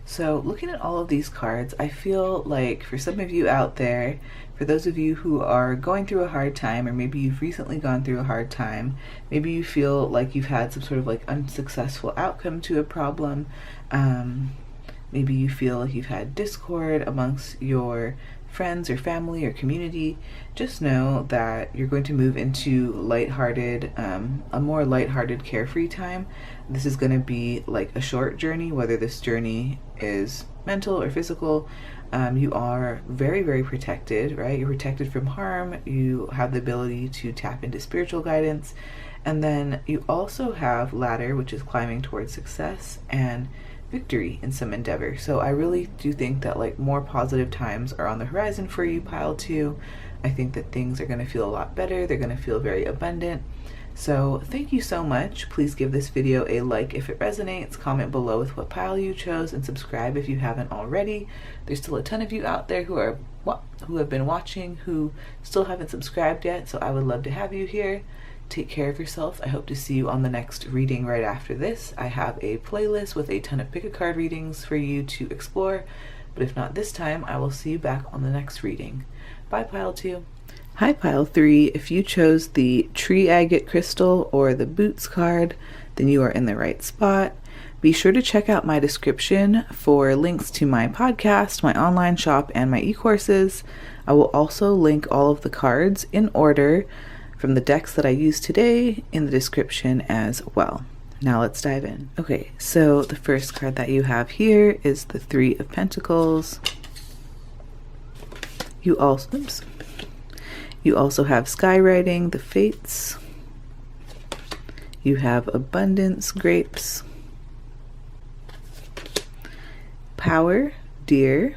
So looking at all of these cards, I feel like for some of you out there, for those of you who are going through a hard time, or maybe you've recently gone through a hard time, maybe you feel like you've had some sort of like unsuccessful outcome to a problem, maybe you feel like you've had discord amongst your friends or family or community, just know that you're going to move into lighthearted, a more lighthearted, carefree time. This is going to be like a short journey, whether this journey is mental or physical. You are very, very protected, right? You're protected from harm. You have the ability to tap into spiritual guidance. And then you also have ladder, which is climbing towards success, and victory in some endeavor. So I really do think that like more positive times are on the horizon for you, pile 2. I think that things are going to feel a lot better. They're going to feel very abundant. So thank you so much. Please give this video a like if it resonates, comment below with what pile you chose, and subscribe if you haven't already. There's still a ton of you out there who have been watching who still haven't subscribed yet, so I would love to have you here. Take care of yourself. I hope to see you on the next reading right after this. I have a playlist with a ton of pick a card readings for you to explore, but if not this time, I will see you back on the next reading. Bye, pile 2. Hi, pile 3. If you chose the tree agate crystal or the boots card, then you are in the right spot. Be sure to check out my description for links to my podcast, my online shop, and my e-courses. I will also link all of the cards in order from the decks that I used today in the description as well. Now let's dive in. Okay, so the first card that you have here is the 3 of Pentacles. You also have skywriting, the fates. You have abundance, grapes. Power, deer.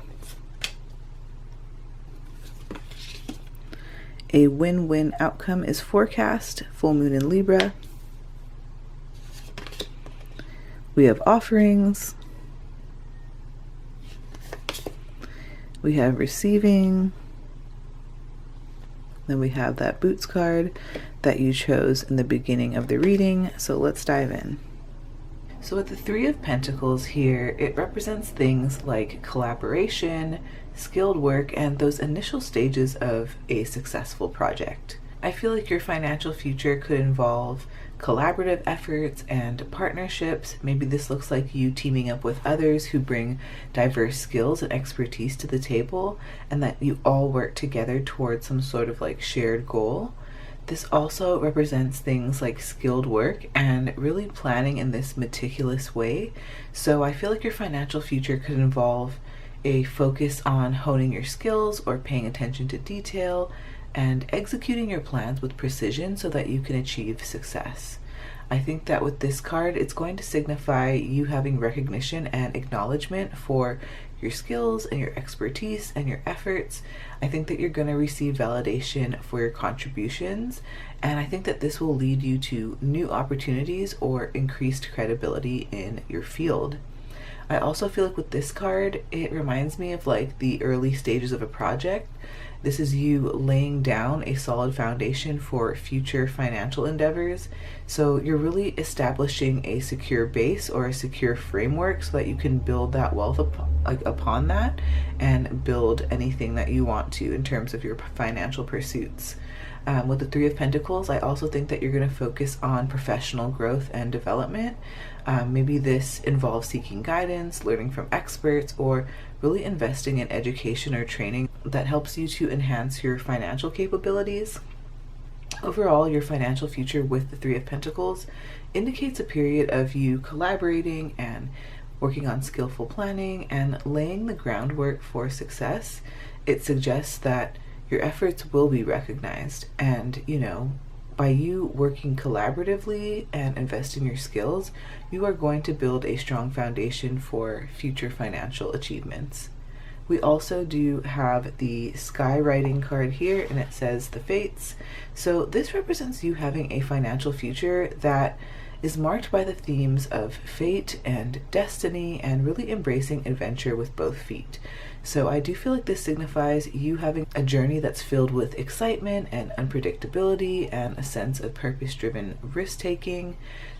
A win-win outcome is forecast, full moon in Libra. We have offerings. We have receiving. Then we have that boots card that you chose in the beginning of the reading. So let's dive in. So with the 3 of Pentacles here, it represents things like collaboration, skilled work, and those initial stages of a successful project. I feel like your financial future could involve collaborative efforts and partnerships. Maybe this looks like you teaming up with others who bring diverse skills and expertise to the table, and that you all work together towards some sort of like shared goal. This also represents things like skilled work and really planning in this meticulous way. So I feel like your financial future could involve a focus on honing your skills or paying attention to detail and executing your plans with precision so that you can achieve success. I think that with this card, it's going to signify you having recognition and acknowledgement for your skills and your expertise and your efforts. I think that you're going to receive validation for your contributions, and I think that this will lead you to new opportunities or increased credibility in your field. I also feel like with this card, it reminds me of like the early stages of a project. This is you laying down a solid foundation for future financial endeavors. So you're really establishing a secure base or a secure framework so that you can build that wealth upon that and build anything that you want to in terms of your financial pursuits. With the Three of Pentacles, I also think that you're going to focus on professional growth and development. Maybe this involves seeking guidance, learning from experts, or really investing in education or training that helps you to enhance your financial capabilities. Overall, your financial future with the Three of Pentacles indicates a period of you collaborating and working on skillful planning and laying the groundwork for success. It suggests that your efforts will be recognized, and by you working collaboratively and investing your skills, you are going to build a strong foundation for future financial achievements. We also do have the Skywriting card here, and it says the Fates. So this represents you having a financial future that is marked by the themes of fate and destiny and really embracing adventure with both feet. So I do feel like this signifies you having a journey that's filled with excitement and unpredictability and a sense of purpose-driven risk-taking.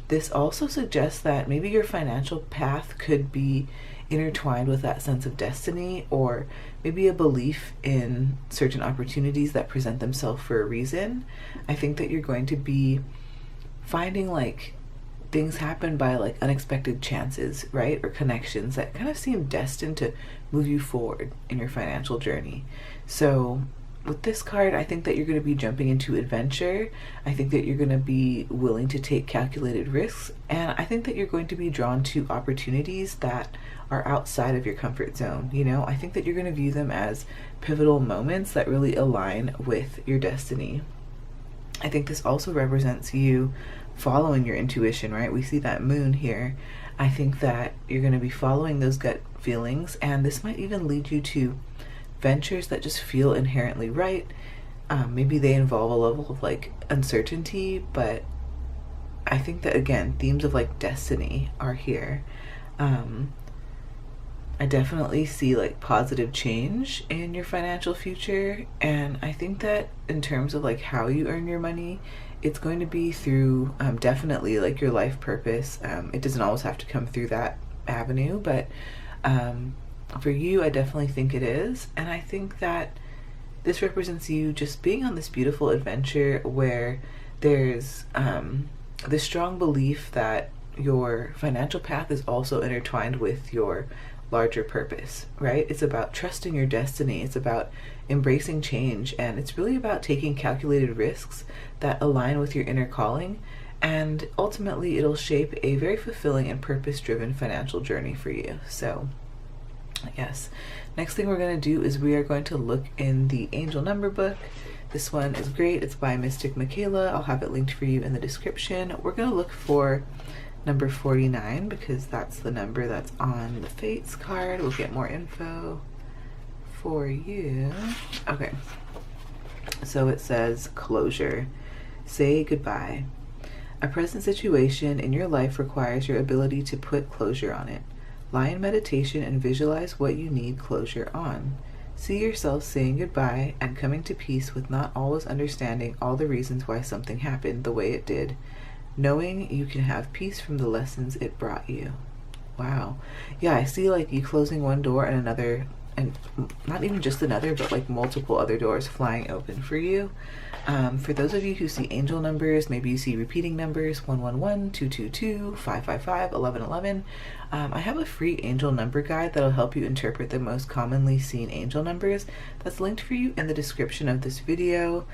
This also suggests that maybe your financial path could be intertwined with that sense of destiny, or maybe a belief in certain opportunities that present themselves for a reason. I think that you're going to be finding like things happen by like unexpected chances, right? Or connections that kind of seem destined to move you forward in your financial journey. So with this card, I think that you're going to be jumping into adventure. I think that you're going to be willing to take calculated risks. And I think that you're going to be drawn to opportunities that are outside of your comfort zone. I think that you're going to view them as pivotal moments that really align with your destiny. I think this also represents you following your intuition, right? We see that moon here. I think that you're going to be following those gut feelings, and this might even lead you to ventures that just feel inherently right. Maybe they involve a level of like uncertainty, but I think that again, themes of like destiny are here. I definitely see like positive change in your financial future, and I think that in terms of like how you earn your money, it's going to be through definitely like your life purpose. It doesn't always have to come through that avenue, but for you, I definitely think it is. And I think that this represents you just being on this beautiful adventure where there's this strong belief that your financial path is also intertwined with your larger purpose, right? It's about trusting your destiny. It's about embracing change, and it's really about taking calculated risks that align with your inner calling, and ultimately it'll shape a very fulfilling and purpose-driven financial journey for you. So yes, next thing we're going to do is we are going to look in the angel number book. This one is great. It's by Mystic Michaela. I'll have it linked for you in the description. We're going to look for number 49 because that's the number that's on the Fates card. We'll get more info for you. Okay, so it says closure. Say goodbye. A present situation in your life requires your ability to put closure on it. Lie in meditation and visualize what you need closure on. See yourself saying goodbye and coming to peace with not always understanding all the reasons why something happened the way it did, knowing you can have peace from the lessons it brought you. Wow. Yeah, I see like you closing one door and another and not even just another, but like multiple other doors flying open for you. For those of you who see angel numbers, maybe you see repeating numbers 111, 222, 555, 1111. I have a free angel number guide that'll help you interpret the most commonly seen angel numbers. That's linked for you in the description of this video.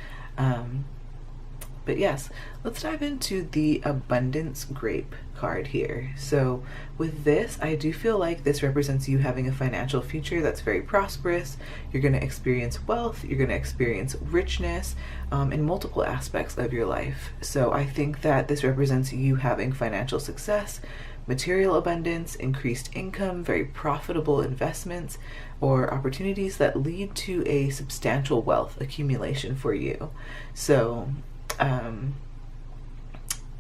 But yes, let's dive into the Abundance Grape card here. So with this, I do feel like this represents you having a financial future that's very prosperous. You're going to experience wealth, you're going to experience richness in multiple aspects of your life. So I think that this represents you having financial success, material abundance, increased income, very profitable investments, or opportunities that lead to a substantial wealth accumulation for you. So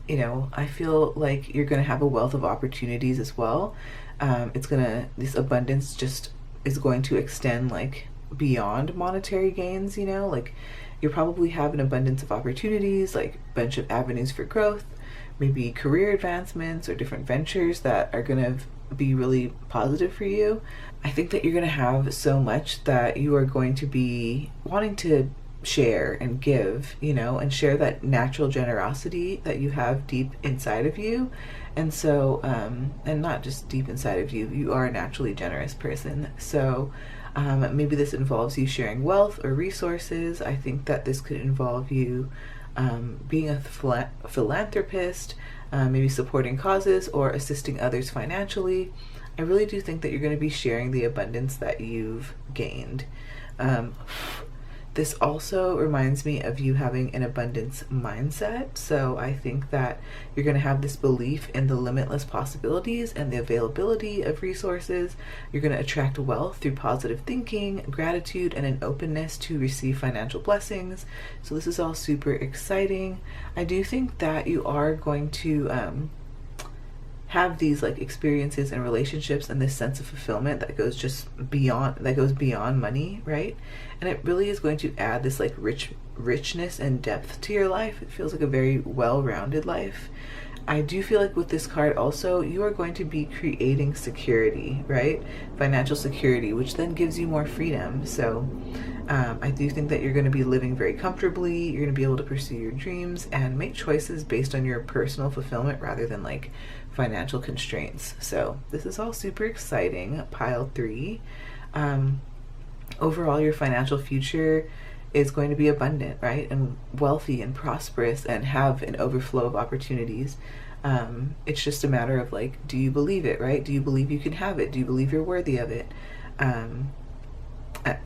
you know, I feel like you're going to have a wealth of opportunities as well. This abundance just is going to extend like beyond monetary gains, you know, like you probably have an abundance of opportunities, like a bunch of avenues for growth, maybe career advancements or different ventures that are going to be really positive for you. I think that you're going to have so much that you are going to be wanting to share and give, you know, and share that natural generosity that you have deep inside of you. And so, and not just deep inside of you, you are a naturally generous person. So maybe this involves you sharing wealth or resources. I think that this could involve you being a philanthropist, maybe supporting causes or assisting others financially. I really do think that you're going to be sharing the abundance that you've gained. This also reminds me of you having an abundance mindset. So I think that you're going to have this belief in the limitless possibilities and the availability of resources. You're going to attract wealth through positive thinking, gratitude, and an openness to receive financial blessings. So this is all super exciting. I do think that you are going to have these like experiences and relationships and this sense of fulfillment that goes beyond money, right? And it really is going to add this like richness and depth to your life. It feels like a very well-rounded life. I do feel like with this card also, you are going to be creating security, right? Financial security, which then gives you more freedom. So I do think that you're going to be living very comfortably. You're going to be able to pursue your dreams and make choices based on your personal fulfillment rather than like financial constraints. So this is all super exciting. Pile 3. Overall, your financial future is going to be abundant, right? And wealthy and prosperous and have an overflow of opportunities. It's just a matter of like, do you believe it, right? Do you believe you can have it? Do you believe you're worthy of it?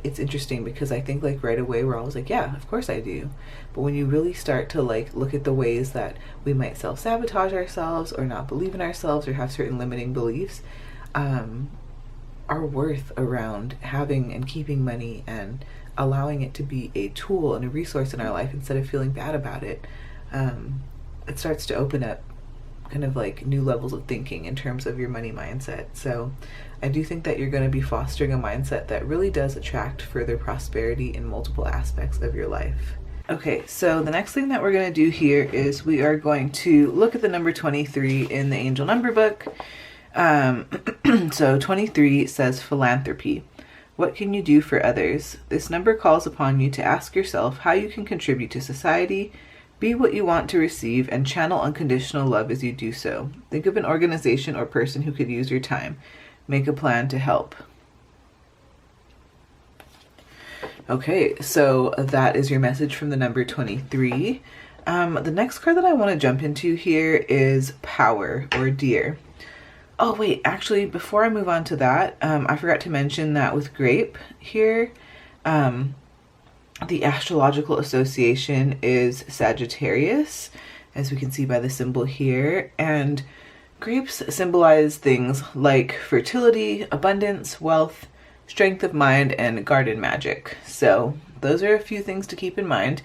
It's interesting because I think like right away we're always like, yeah, of course I do. But when you really start to like look at the ways that we might self-sabotage ourselves or not believe in ourselves or have certain limiting beliefs, our worth around having and keeping money and allowing it to be a tool and a resource in our life instead of feeling bad about it, it starts to open up kind of like new levels of thinking in terms of your money mindset. So I do think that you're going to be fostering a mindset that really does attract further prosperity in multiple aspects of your life. Okay, so the next thing that we're going to do here is we are going to look at the number 23 in the angel number book. So 23 says philanthropy. What can you do for others? This number calls upon you to ask yourself how you can contribute to society, be what you want to receive, and channel unconditional love as you do so. Think of an organization or person who could use your time. Make a plan to help. Okay, so that is your message from the number 23. The next card that I want to jump into here is Power, or Deer. Oh wait, actually before I move on to that, I forgot to mention that with Grape here, the astrological association is Sagittarius, as we can see by the symbol here, and grapes symbolize things like fertility, abundance, wealth, strength of mind, and garden magic. So those are a few things to keep in mind.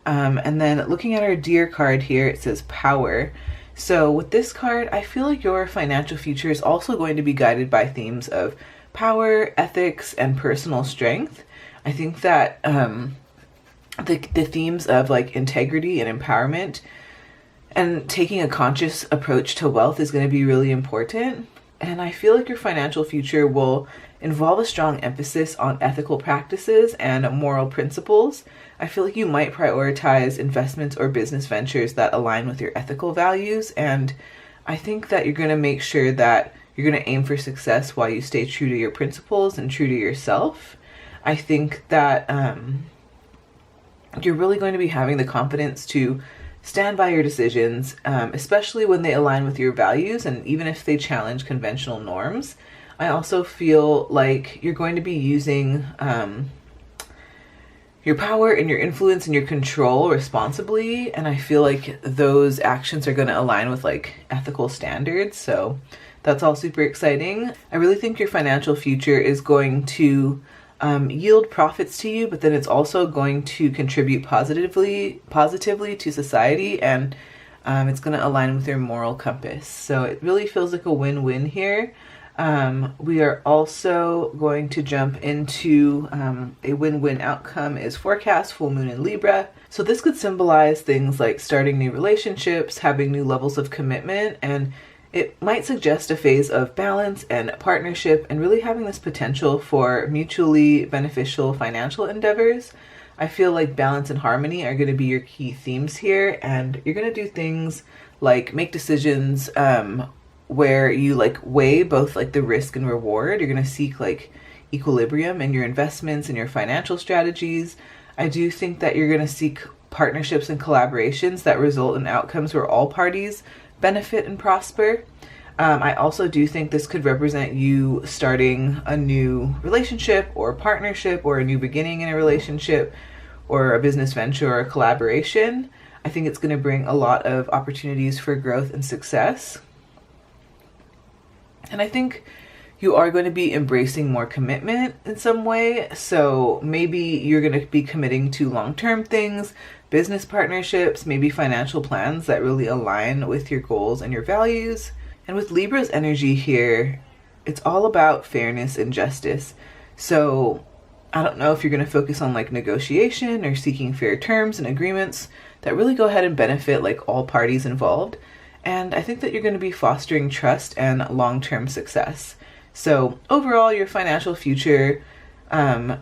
And then looking at our Deer card here, it says Power. So with this card, I feel like your financial future is also going to be guided by themes of power, ethics, and personal strength. I think that the themes of like integrity and empowerment and taking a conscious approach to wealth is going to be really important. And I feel like your financial future will involve a strong emphasis on ethical practices and moral principles. I feel like you might prioritize investments or business ventures that align with your ethical values. And I think that you're going to make sure that you're going to aim for success while you stay true to your principles and true to yourself. I think that you're really going to be having the confidence to stand by your decisions, especially when they align with your values and even if they challenge conventional norms. I also feel like you're going to be using your power and your influence and your control responsibly, and I feel like those actions are going to align with like ethical standards. So that's all super exciting. I really think your financial future is going to yield profits to you, but then it's also going to contribute positively to society, and it's going to align with your moral compass. So it really feels like a win-win here. We are also going to jump into a win-win outcome is forecast full moon in Libra. So this could symbolize things like starting new relationships, having new levels of commitment, and it might suggest a phase of balance and partnership and really having this potential for mutually beneficial financial endeavors. I feel like balance and harmony are going to be your key themes here, and you're going to do things like make decisions where you like weigh both like the risk and reward. You're going to seek like equilibrium in your investments and your financial strategies. I do think that you're going to seek partnerships and collaborations that result in outcomes where all parties benefit and prosper. I also do think this could represent you starting a new relationship or partnership or a new beginning in a relationship or a business venture or a collaboration. I think it's going to bring a lot of opportunities for growth and success. And I think you are going to be embracing more commitment in some way. So maybe you're going to be committing to long-term things, business partnerships, maybe financial plans that really align with your goals and your values. And with Libra's energy here, it's all about fairness and justice. So I don't know if you're going to focus on like negotiation or seeking fair terms and agreements that really go ahead and benefit like all parties involved. And I think that you're going to be fostering trust and long-term success. So overall, your financial future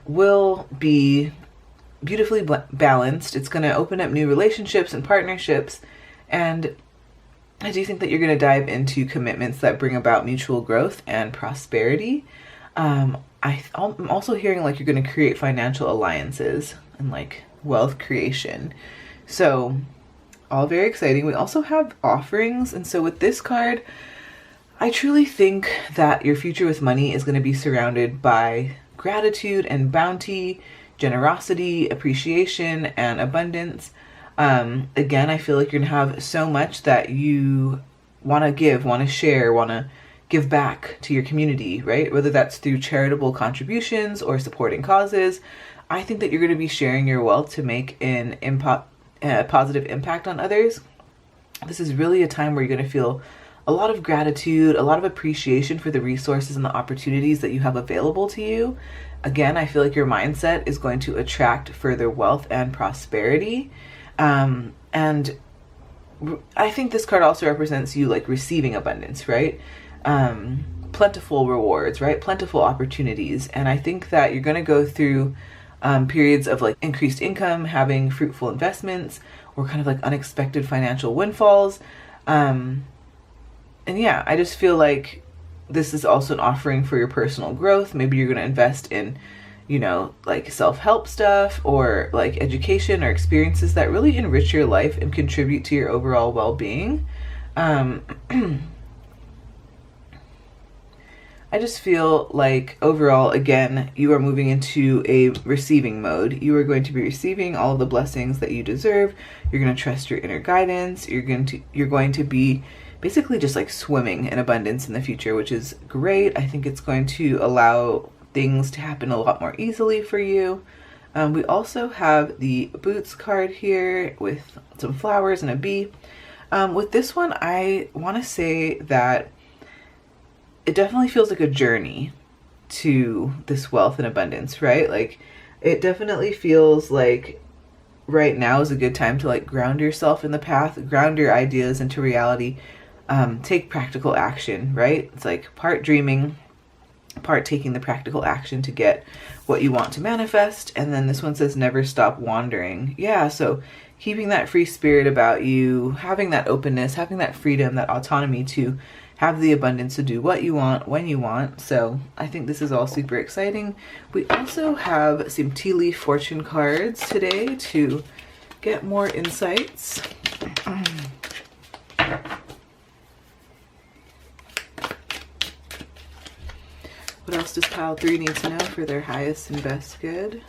will be beautifully balanced. It's going to open up new relationships and partnerships. And I do think that you're going to dive into commitments that bring about mutual growth and prosperity. I'm also hearing like you're going to create financial alliances and like wealth creation. So all very exciting. We also have offerings. And so with this card, I truly think that your future with money is going to be surrounded by gratitude and bounty, generosity, appreciation, and abundance. Again, I feel like you're going to have so much that you want to give, want to share, want to give back to your community, right? Whether that's through charitable contributions or supporting causes. I think that you're going to be sharing your wealth to make an positive impact on others. This is really a time where you're going to feel a lot of gratitude, a lot of appreciation for the resources and the opportunities that you have available to you. Again, I feel like your mindset is going to attract further wealth and prosperity. And I think this card also represents you like receiving abundance, right? Plentiful rewards, right? Plentiful opportunities. And I think that you're going to go through periods of like increased income, having fruitful investments, or kind of like unexpected financial windfalls. And yeah, I just feel like this is also an offering for your personal growth. Maybe you're going to invest in, you know, like self-help stuff or like education or experiences that really enrich your life and contribute to your overall well-being. I just feel like overall, again, you are moving into a receiving mode. You are going to be receiving all of the blessings that you deserve. You're going to trust your inner guidance. You're going to be basically just like swimming in abundance in the future, which is great. I think it's going to allow things to happen a lot more easily for you. We also have the Boots card here with some flowers and a bee. With this one, I want to say that it definitely feels like a journey to this wealth and abundance, right? Like it definitely feels like right now is a good time to like ground yourself in the path, ground your ideas into reality. take practical action, right? It's like part dreaming, part taking the practical action to get what you want to manifest. And then this one says never stop wandering. Yeah, so keeping that free spirit about you, having that openness, having that freedom, that autonomy to have the abundance to do what you want when you want. So I think this is all super exciting. We also have some tea leaf fortune cards today to get more insights. What else does pile 3 need to know for their highest and best good?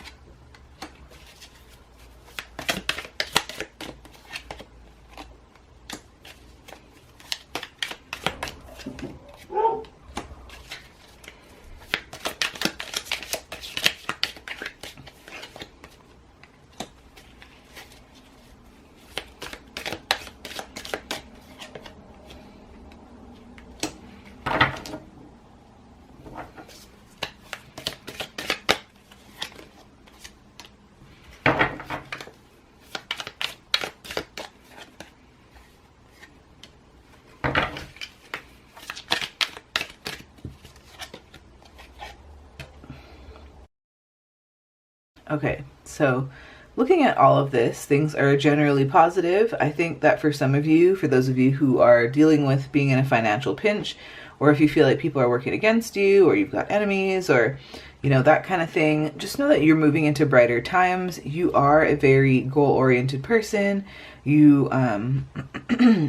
Okay, so looking at all of this, things are generally positive. I think that for some of you, for those of you who are dealing with being in a financial pinch, or if you feel like people are working against you, or you've got enemies, or, you know, that kind of thing, just know that you're moving into brighter times. You are a very goal-oriented person. You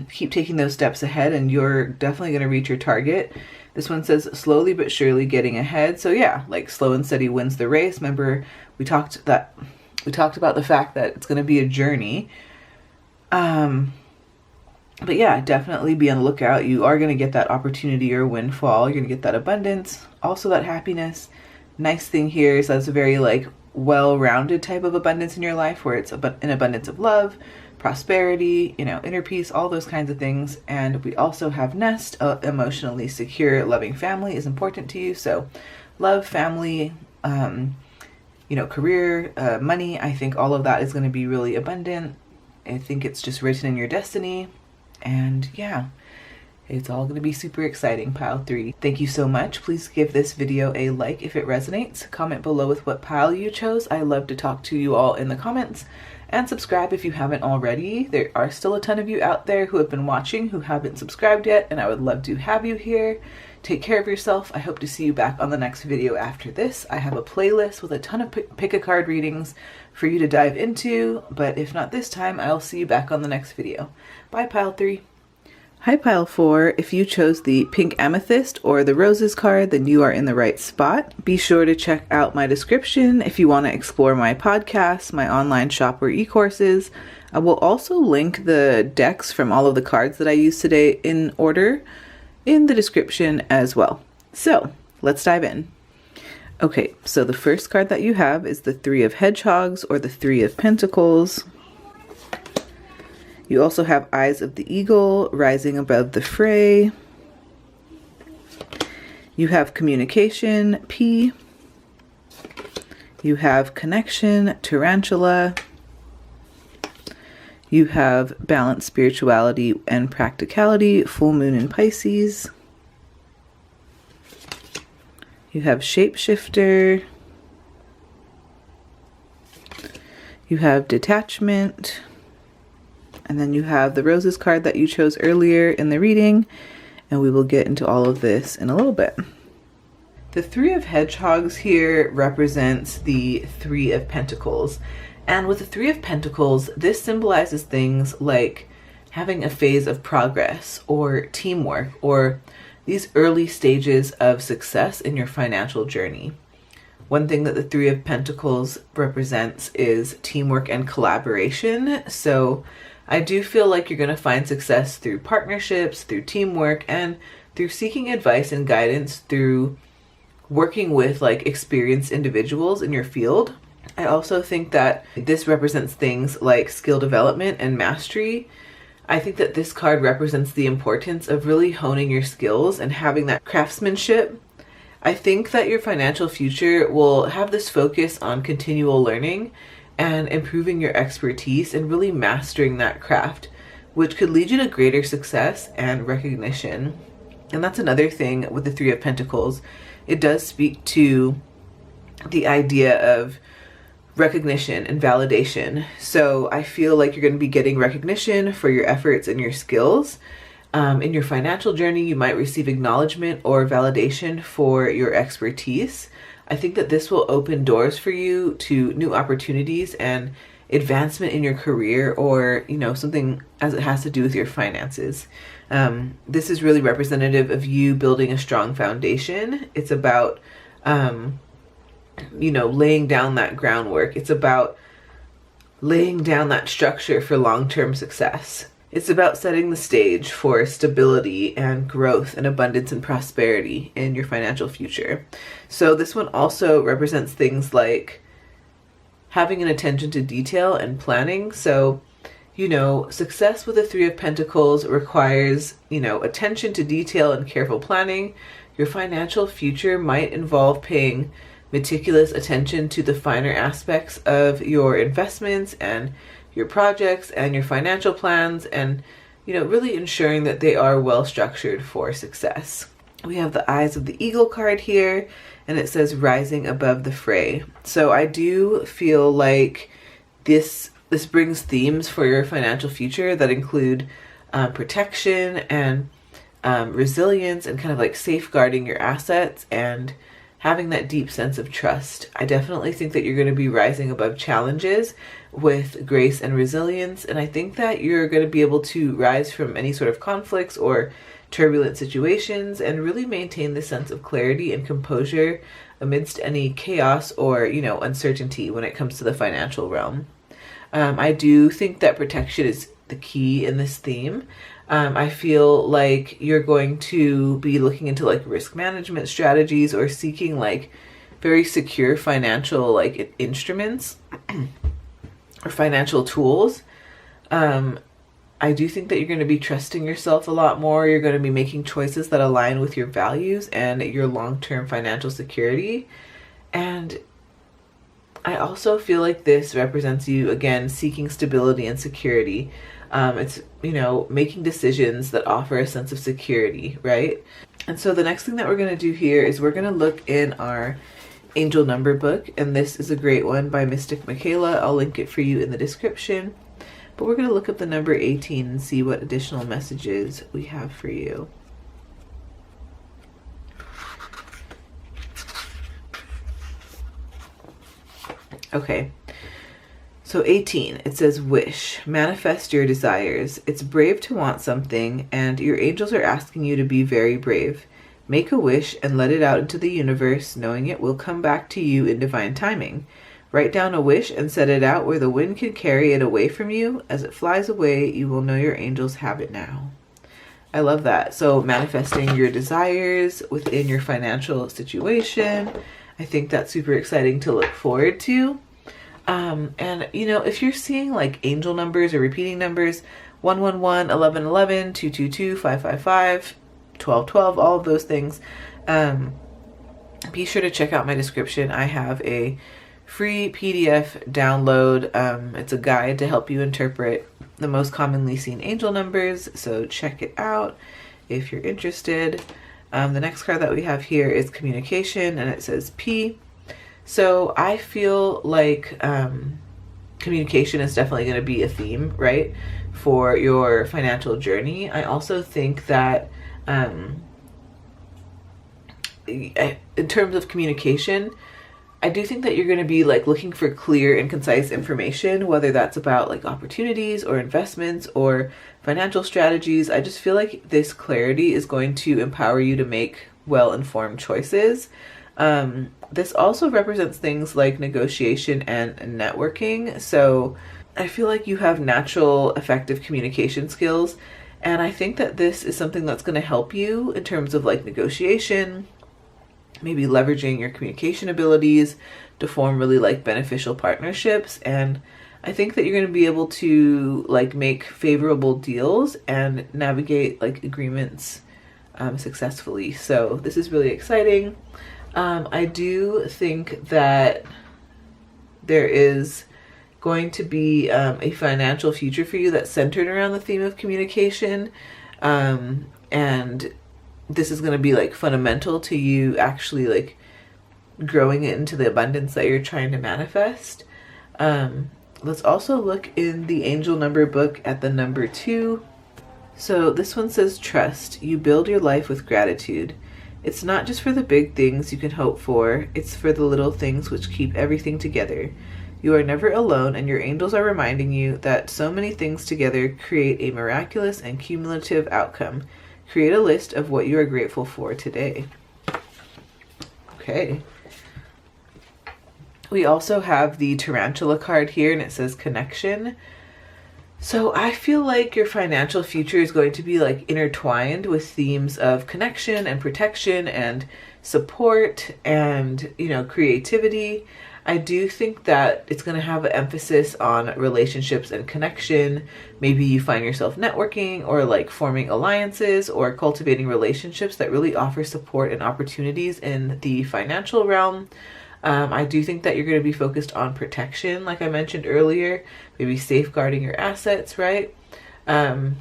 keep taking those steps ahead, and you're definitely going to reach your target. This one says slowly but surely getting ahead. So yeah, like slow and steady wins the race. Remember, we talked about the fact that it's going to be a journey. But yeah, definitely be on the lookout. You are going to get that opportunity or windfall. You're going to get that abundance, also that happiness. Nice thing here is that's a very like well-rounded type of abundance in your life, where it's an abundance of love, prosperity, you know, inner peace, all those kinds of things. And we also have nest, emotionally secure, loving family is important to you. So love, family, you know, career, money, I think all of that is going to be really abundant. I think it's just written in your destiny. And yeah, it's all going to be super exciting, pile 3. Thank you so much. Please give this video a like if it resonates. Comment below with what pile you chose. I love to talk to you all in the comments. And subscribe if you haven't already. There are still a ton of you out there who have been watching who haven't subscribed yet, and I would love to have you here. Take care of yourself. I hope to see you back on the next video after this. I have a playlist with a ton of pick a card readings for you to dive into, but if not this time, I'll see you back on the next video. Bye, pile 3. Hi, pile 4. If you chose the pink amethyst or the roses card, then you are in the right spot. Be sure to check out my description if you want to explore my podcasts, my online shop, or e-courses. I will also link the decks from all of the cards that I used today in order in the description as well. So let's dive in. Okay, so the first card that you have is the 3 of Hedgehogs or the 3 of Pentacles. You also have Eyes of the Eagle rising above the fray. You have Communication, P. You have Connection, Tarantula. You have Balance, Spirituality, and Practicality, Full Moon in Pisces. You have Shapeshifter. You have Detachment. And then you have the Roses card that you chose earlier in the reading, and we will get into all of this in a little bit. The 3 of Hedgehogs here represents the 3 of Pentacles. And with the 3 of Pentacles, this symbolizes things like having a phase of progress or teamwork or these early stages of success in your financial journey. One thing that the 3 of Pentacles represents is teamwork and collaboration. So I do feel like you're going to find success through partnerships, through teamwork, and through seeking advice and guidance through working with like experienced individuals in your field. I also think that this represents things like skill development and mastery. I think that this card represents the importance of really honing your skills and having that craftsmanship. I think that your financial future will have this focus on continual learning and improving your expertise and really mastering that craft, which could lead you to greater success and recognition. And that's another thing with the Three of Pentacles. It does speak to the idea of recognition and validation. So I feel like you're going to be getting recognition for your efforts and your skills. In your financial journey, you might receive acknowledgement or validation for your expertise. I think that this will open doors for you to new opportunities and advancement in your career, or, you know, something as it has to do with your finances. This is really representative of you building a strong foundation. It's about, you know, laying down that groundwork. It's about laying down that structure for long-term success. It's about setting the stage for stability and growth and abundance and prosperity in your financial future. So this one also represents things like having an attention to detail and planning. So, you know, success with the Three of Pentacles requires, you know, attention to detail and careful planning. Your financial future might involve paying meticulous attention to the finer aspects of your investments and your projects and your financial plans, and, you know, really ensuring that they are well structured for success. We have the Eyes of the Eagle card here, and it says rising above the fray. So I do feel like this brings themes for your financial future that include protection and resilience, and kind of like safeguarding your assets and having that deep sense of trust. I definitely think that you're going to be rising above challenges with grace and resilience. And I think that you're going to be able to rise from any sort of conflicts or turbulent situations and really maintain the sense of clarity and composure amidst any chaos or, you know, uncertainty when it comes to the financial realm. I do think that protection is the key in this theme. I feel like you're going to be looking into like risk management strategies or seeking like very secure financial like instruments or financial tools. I do think that you're going to be trusting yourself a lot more. You're going to be making choices that align with your values and your long-term financial security. And I also feel like this represents you, again, seeking stability and security. It's, you know, making decisions that offer a sense of security, right? And so the next thing that we're going to do here is we're going to look in our angel number book. And this is a great one by Mystic Michaela. I'll link it for you in the description. But we're going to look up the number 18 and see what additional messages we have for you. Okay, so 18, it says wish, manifest your desires. It's brave to want something, and your angels are asking you to be very brave. Make a wish and let it out into the universe, knowing it will come back to you in divine timing. Write down a wish and set it out where the wind can carry it away from you. As it flies away, you will know your angels have it now. I love that. So manifesting your desires within your financial situation. I think that's super exciting to look forward to. And, you know, if you're seeing like angel numbers or repeating numbers, 111, 1111, 222, 555, 1212, all of those things, be sure to check out my description. I have a free PDF download. It's a guide to help you interpret the most commonly seen angel numbers. So check it out if you're interested. The next card that we have here is communication, and it says P. So I feel like communication is definitely going to be a theme, right, for your financial journey. I also think that in terms of communication, I do think that you're going to be like looking for clear and concise information, whether that's about like opportunities or investments or financial strategies. I just feel like this clarity is going to empower you to make well-informed choices. This also represents things like negotiation and networking. So I feel like you have natural effective communication skills. And I think that this is something that's going to help you in terms of like negotiation, maybe leveraging your communication abilities to form really like beneficial partnerships. And I think that you're going to be able to like make favorable deals and navigate like agreements successfully. So this is really exciting. I do think that there is going to be a financial future for you that's centered around the theme of communication. And this is going to be like fundamental to you actually like growing it into the abundance that you're trying to manifest. Let's also look in the angel number book at the number 2. So this one says, trust. You build your life with gratitude. It's not just for the big things you can hope for, it's for the little things which keep everything together. You are never alone, and your angels are reminding you that so many things together create a miraculous and cumulative outcome. Create a list of what you are grateful for today. Okay. We also have the tarantula card here, and it says connection. So I feel like your financial future is going to be like intertwined with themes of connection and protection and support and, you know, creativity. I do think that it's going to have an emphasis on relationships and connection. Maybe you find yourself networking or like forming alliances or cultivating relationships that really offer support and opportunities in the financial realm. I do think that you're going to be focused on protection, like I mentioned earlier, maybe safeguarding your assets, right? I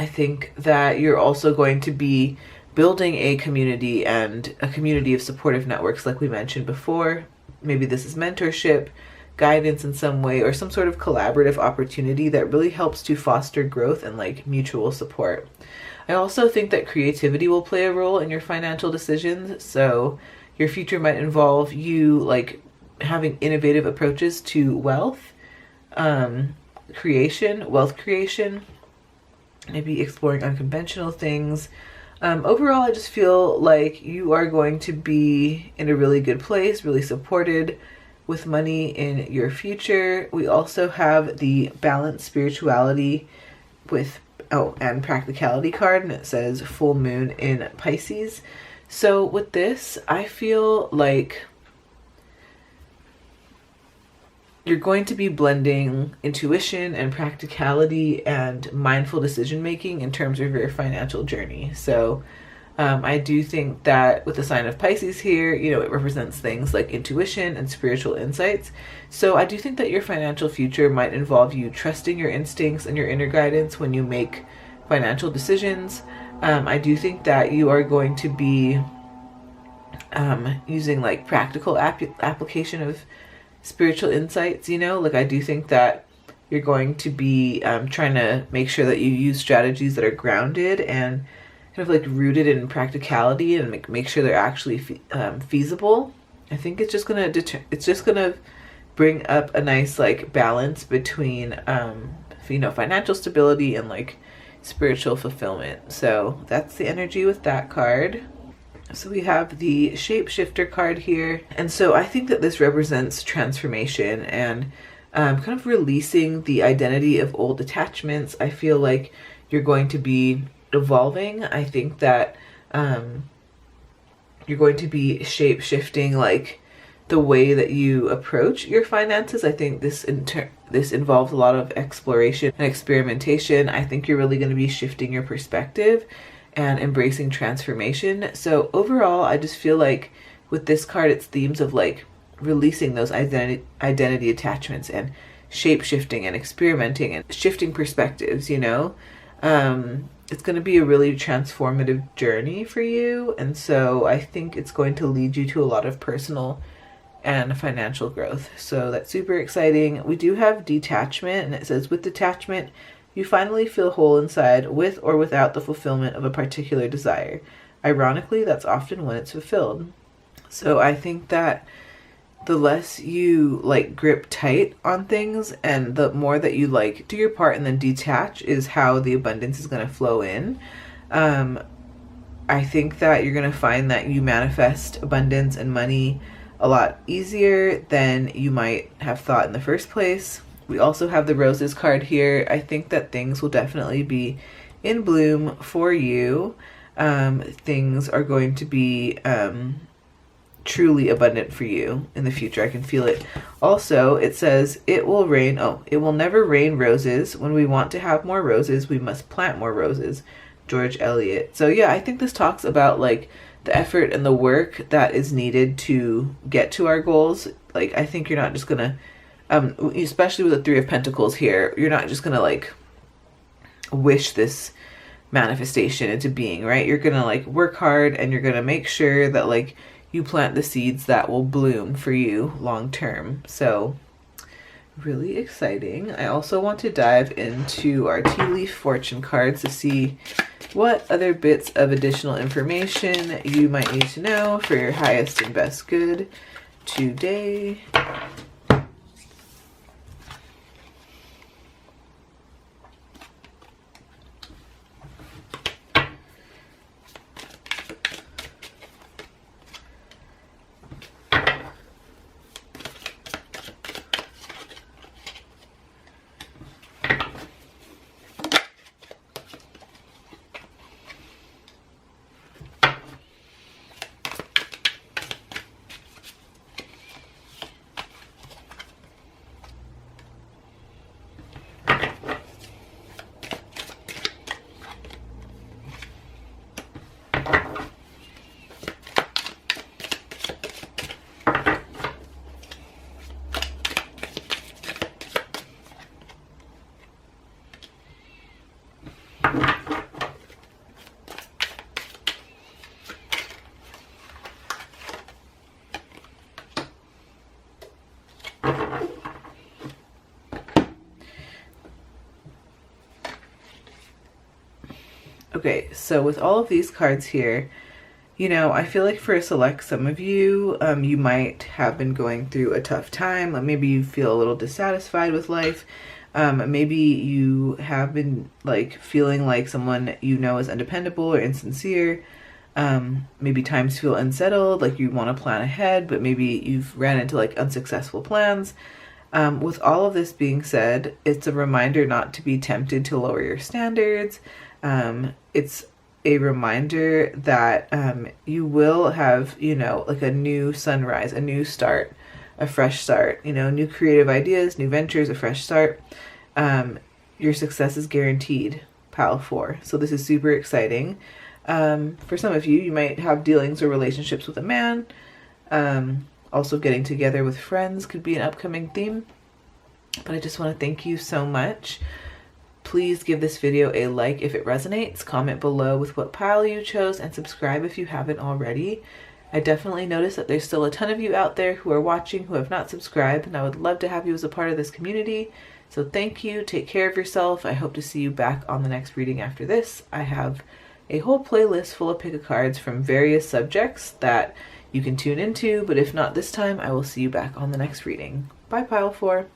think that you're also going to be building a community and a community of supportive networks, like we mentioned before. Maybe this is mentorship, guidance in some way, or some sort of collaborative opportunity that really helps to foster growth and like mutual support. I also think that creativity will play a role in your financial decisions. So your future might involve you like having innovative approaches to wealth creation, maybe exploring unconventional things. Overall, I just feel like you are going to be in a really good place, really supported with money in your future. We also have the balanced spirituality and practicality card, and it says full moon in Pisces. So with this, I feel like you're going to be blending intuition and practicality and mindful decision making in terms of your financial journey. So I do think that with the sign of Pisces here, you know, it represents things like intuition and spiritual insights. So I do think that your financial future might involve you trusting your instincts and your inner guidance when you make financial decisions. I do think that you are going to be using like practical application of spiritual insights, you know, like I do think that you're going to be trying to make sure that you use strategies that are grounded and kind of like rooted in practicality and make sure they're actually feasible. I think it's just gonna bring up a nice like balance between you know, financial stability and like spiritual fulfillment. So that's the energy with that card. So we have the shapeshifter card here. And so I think that this represents transformation and kind of releasing the identity of old attachments. I feel like you're going to be evolving. I think that you're going to be shape-shifting like the way that you approach your finances. I think this involves a lot of exploration and experimentation. I think you're really going to be shifting your perspective and embracing transformation. So overall, I just feel like with this card, it's themes of like releasing those identity attachments and shape-shifting and experimenting and shifting perspectives, you know? It's going to be a really transformative journey for you. And so I think it's going to lead you to a lot of personal and financial growth. So that's super exciting. We do have detachment, and it says with detachment, you finally feel whole inside with or without the fulfillment of a particular desire. Ironically, that's often when it's fulfilled. So I think that the less you like grip tight on things and the more that you like do your part and then detach is how the abundance is going to flow in. I think that you're going to find that you manifest abundance and money a lot easier than you might have thought in the first place. We also have the roses card here. I think that things will definitely be in bloom for you. Things are going to be truly abundant for you in the future. I can feel it. Also, it says it will rain. It will never rain roses. When we want to have more roses, we must plant more roses. George Eliot. So yeah, I think this talks about like the effort and the work that is needed to get to our goals. Like I think you're not just gonna especially with the Three of Pentacles here, you're not just gonna like wish this manifestation into being, right? You're gonna like work hard, and you're gonna make sure that like you plant the seeds that will bloom for you long term. So really exciting. I also want to dive into our tea leaf fortune cards to see what other bits of additional information you might need to know for your highest and best good today. Okay, so with all of these cards here, you know, I feel like for some of you, you might have been going through a tough time. Like maybe you feel a little dissatisfied with life. Maybe you have been like feeling like someone you know is undependable or insincere. Maybe times feel unsettled, like you want to plan ahead, but maybe you've ran into like unsuccessful plans. With all of this being said, it's a reminder not to be tempted to lower your standards. It's a reminder that you will have, you know, like a new sunrise, a new start, a fresh start, you know, new creative ideas, new ventures, a fresh start. Your success is guaranteed, Pile 4. So this is super exciting. For some of you, you might have dealings or relationships with a man. Also getting together with friends could be an upcoming theme. But I just want to thank you so much. Please give this video a like if it resonates, comment below with what pile you chose, and subscribe if you haven't already. I definitely notice that there's still a ton of you out there who are watching who have not subscribed, and I would love to have you as a part of this community. So thank you, take care of yourself. I hope to see you back on the next reading after this. I have a whole playlist full of pick-a-cards from various subjects that you can tune into, but if not this time, I will see you back on the next reading. Bye, Pile 4.